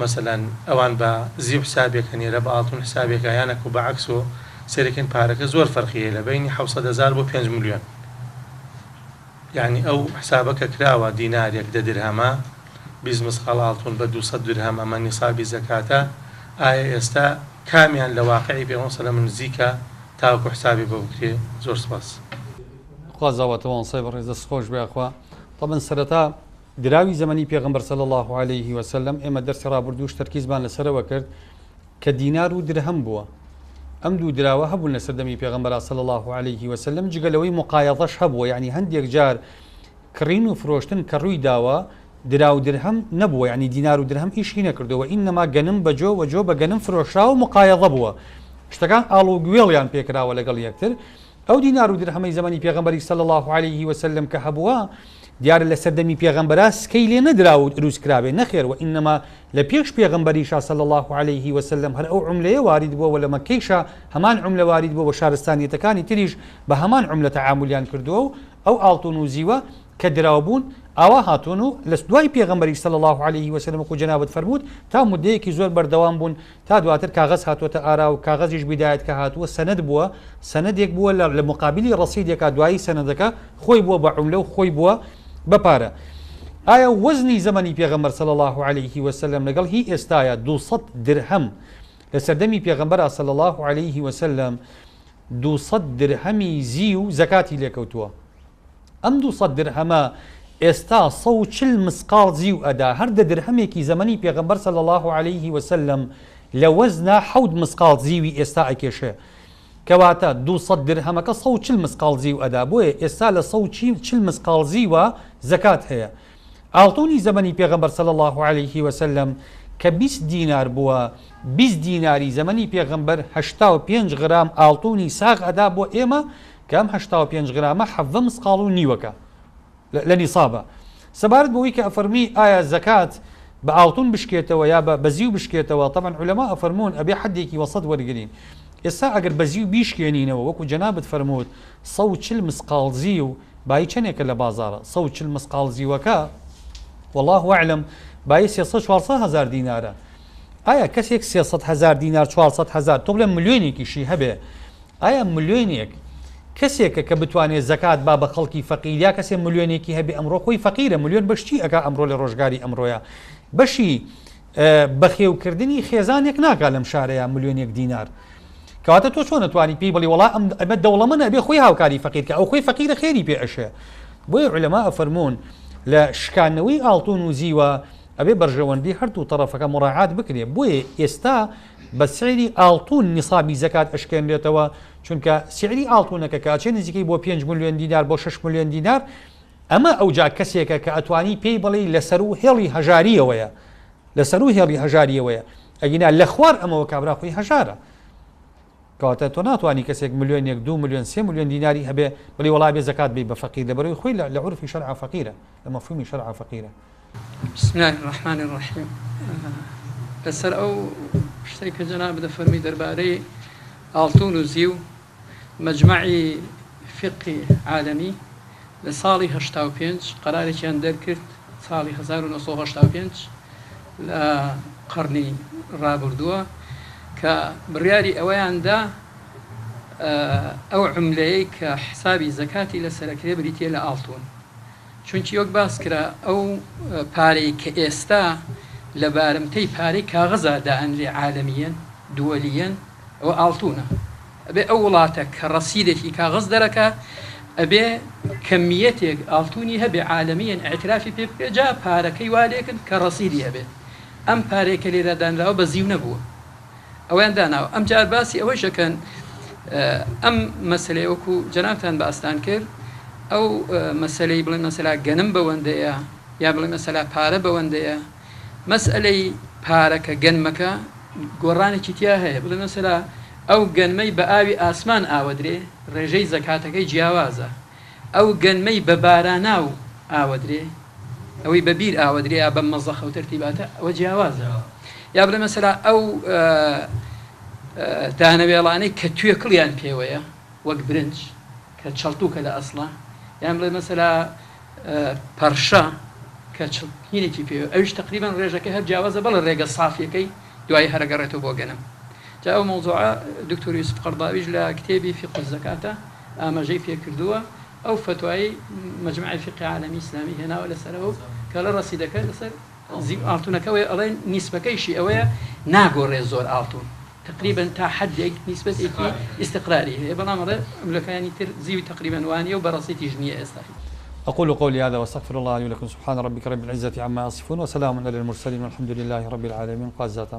مەسەلەن ئەوان بە زی و حسابێک هەنێرە بە ئاڵتون حسابێکە یانەک و بەعەکس و سێرەکەن پارەکە زۆر فەرقی هەیە لە بینی 700,000 بۆ 5 ملیۆن یعنی ئەو حسابەکە کراوە دینارێک 10 درهەمە 20 مسخاڵ ئاڵتون بە 200 درهەم ئەمە نیسابی زەکاتە ئایا ئێستا کامیان لە واقعی پێغەمبەر سەلەم نزیکە تاوەکو حسابی بۆ بکرێ زۆر سپاس
خوازاوەتەوە سەیبڕ ڕێز دەست خۆش بێ ئەخوا طبعا سەرەتا دراوی زمانی پێغەمبەر صلی الله عليه وسلم ئێمە دەرسی ڕابردووش تەرکیزمان لەسەرەوە کرد کە دینار و درهەم بووە ئەم دوو دراوە هەبوون لە سەردەمی پێغەمبەر صلی الله عليه وسلم جگەلەوەی مقایەضەش هەبووە یعنی هەندێک جار کڕین و فرۆشتن کە ڕووی داوە درا و درهم نبووە، ینی دینار و درهم ئیشی نەکردەوە، ئینەما گەنم بەجۆ وەجۆ بە گەنم فرۆشرا و مقایەضە بووە، شتەکان ئاڵ و گوێڵیان پێکراوە لەگەڵ یەکتر. ئەو دینار و درهەمەی زەمانی پێغەمبەری صلی الله عليه وسلم کە هەبووە دیارە لە سەردەمی پێغەمبەرا سکەی لێ نەدرا و دروست کرابێ نەخێرەوە، ئینەما لە پێش پێغەمبەریشا صلی الله عليه وسلم هەر ئەو عوملەیە وارد بووە لە مەکەیشا هەمان عوملە وارد بووە بە شارستانیەتەکانی تریش بە هەمان عوملە تەعاملیان کردووە و ئەو ئاڵتون و زیوە کە دراوە بوون ئاوا هاتوون و لە دوای پێغەمبەری صلی الله عليه وسلم وەکو جەنابەت فەرمووت تا مودەیەکی زۆر بەردەوام بوون تا دواتر کاغەز هاتووەتە ئارا و کاغەزیش بیدایەت کە هاتووە سەنەد بووە، سەنەدێک بووە لە مقابلی ڕەسیدێکا دوایی سەنەدەکە خۆی بووە بە عوملە و خۆی بووە بەپارە. ئایا وەزنی زەمانی پێغەمبەر صلی الله عليه وسلم لەگەڵ هی ئێستاە 200 درهم لە سەردەمی پێغەمبەر صلی الله عليه وسلم 200 درهەمی زی و زەکاتی لێکەوتووە. ئەم 200 درهەمە ئێستا 140 مسقال زی و ئەدا هەر دە درهەمێکی زەمانی پێغەمبەر صلی الله عليه وسلم لە وەزنا 7 مسقال زیوی ئێستا ئەکێشێ، کەواتە 200 درهەمەکە 140 مسقال زی و ئەدا، بۆیە ئێستا لە 140 مسقال زیوە زەکات هەیە. ئاڵتونی زەمانی پێغەمبەر صلی الله عليه وسلم کە 20 دینار بووە، 20 دیناری زەمانی پێغەمبەر 85 غرام ئاڵتونی ساغ ئەدا بۆ ئێمە کە ئەم 85 غرامە 7 مسقال و نیوەکە لە نیسابە. سەبارەت بەوەی کە ئەفەرمی ئایا زەکات بە ئاڵتون بشکێتەوە یا بە بەزی و بشکێتەوە، طبعا عولەما ئەفەرمون ئەبێ حدێکی وەسەد وەرگرین. ئێستا ئەگەر بەزی و بیشکێنینەوە وەکو جەنابەت فەرمووت 140 مسقال زی و بای چەندێکە لە بازارە 140 مسقال زیوەکە والله أعلم باي 300-400 هزار دینارە. ئایا کەسێک 300 هزار دینار 400 هزار تۆ بڵێ ملیۆنێکیشی هەبێ، ئایا ملیۆنێک کەسێکە کە بتوانێت زەکات با بە خەڵکی فەقیر یا کەسێ ملیۆنێکی هەبێ ئەمڕۆ خۆی فەقیرە، ملیۆن بەشتی ئەکا ئەمڕۆ لە ڕۆژگاری ئەمڕۆیە بەشی بەخێوکردنی خێزانێک ناکات لەم شارەیە ملیۆنێک دینار. کەواتە تۆ چۆن نتوانی پێی بڵی وڵا ئەمە دەوڵەمەندە ئەبێ خۆی هاوکاری فەقیرکە، ئەو خۆی فەقیرە خێری پێ ئەشێ. بۆیە عولەما ئەفەرمون لە شکاندنەوەی ئاڵتون و زیوە ئەبێ بەرژەوەندی هەردوو تەرەفەکە مڕاعات بکرێ. بۆیە ئێستا بە سعری ئاڵتون نیسابی زەکات ئەشکێنرێتەوە، چونکە سعری ئاڵتونەکە کاچێ نزیکەی بۆ 5 ملیۆن دینار بۆ 6 ملیۆن دینار، ئەمە ئەوجا کەسێکە کە ئەتوانی پێی بڵێ لەسەر و هێڵی هەژاریەوەیە، لەسەر و هێڵی هەژاریەوەیە، ئەگینا لە خوار ئەمەوە کابرا خۆی هەژارە. کەواتە تۆ ناتوانانی کەسێک ملیۆنێک 2 ملیۆن 3 ملیۆن دیناری هەبێ بڵێ وڵا بێ زەکات بێ بە فەقیر، لەبەرەوەی خۆی لە عورفی شەرع فەقیرە، لە مەفهومی شەرع فەقیرە.
بسم الله الرحمن الرحیم. لەسەر ئەو شتێک کە جەنابەت دەفەرمی دەربارەی ئاڵتون و زیو، مەجمەعی فقی عالەمی لە ساڵی 85 قەرارێکیان دەرکرد، ساڵی 1985 لە قەرنی ڕابردووە کە بڕیاری ئەوەیاندا ئەو عملەیە کە حسابی زەکاتی لەسەرەکرێ بریتیە لە ئاڵتون، چونکی وەک باس کرا ئەو پارەی کە ئێستا لە بارمتەی پارەی کاغەزە دائەنرێ عالەمیەن دووەلیەن ئەوە ئاڵتونە. ئەبێ ئەو وڵاتە کە ڕەسیدێکی کاغەز دەرەکە ئەبێ کەمیەتێک ئاڵتونی هەبێ عالەمیەن ئەعترافی پێ بکرێ، جا پارەکەی والێکن کە ڕەسیدی هەبێت. ئەم پارێکە لێرە دانراوە بە زیو نەبووە، ئەویان داناوە. ئەم جار باسی ئەوەی شەکەن ئەم مەسلەی وەکو جەنابتان بەئاستان کرد، ئەو مەسلەی بڵێن مەسەلا گەنم بەوەندەیە یا بڵێن مەسەلا پارە بەوەندەیە، مەسئلەی پارەکە گەنمەکە گۆڕانێکی تیا هەیە، بڵێن مەسەلا ئەو گەنمەی بە ئاوی ئاسمان ئاوەدرێ ڕێژەی زەکاتەکەی جیاوازە، ئەو گەنمەی بە باراناو ئاوەدرێ ئەوەی بە بیر ئاوەدرێ یا بە مەزەخە و تەرتیباتە ئەوە جیاوازە. یا بڵێ مەسەلا ئەو دانەوێڵانەی کە توێکڵیان پێوەیە وەک برنج کە چەڵتوکە لە ئەسڵا، یان بڵێ مەسەلا پەرشە کە هینێکی پێوە، ئەوش تقریبان ڕێژەکە هەر جیاوازە بەڵە ڕێگە سافیەکەی دوای هەرەگەڕێتەوە بۆ گەنم. جا ئەو مەوزوعە دکتۆر یوسف قەرضاویش لە کتێبی فقه الزەکاتە ئاماژەی پێ کردووە، ئەو فتوای مەجموعەی فقه عالەمی ئیسلامی هێناوە لەسەرەوە کە لە ڕەسیدەکە لەسەر ئاڵتونەکەوەی ئەڵێن نیسبەکەیشی ئەوەیە ناگۆڕێ زۆر ئاڵتون، تقریبا تا حدێک نیسبەتێکی ئیستقراری هەیە، بەڵام ئەڵێ ئەملەکانی تر زیوی تقریبا وانیە و بەڕاستیش نییە ئێستا.
أقول قولي هذا واستغفر الله لي ولكم. سبحان ربك رب العزة عما يصفون وسلام على المرسلين والحمد لله رب العالمين. قال ذات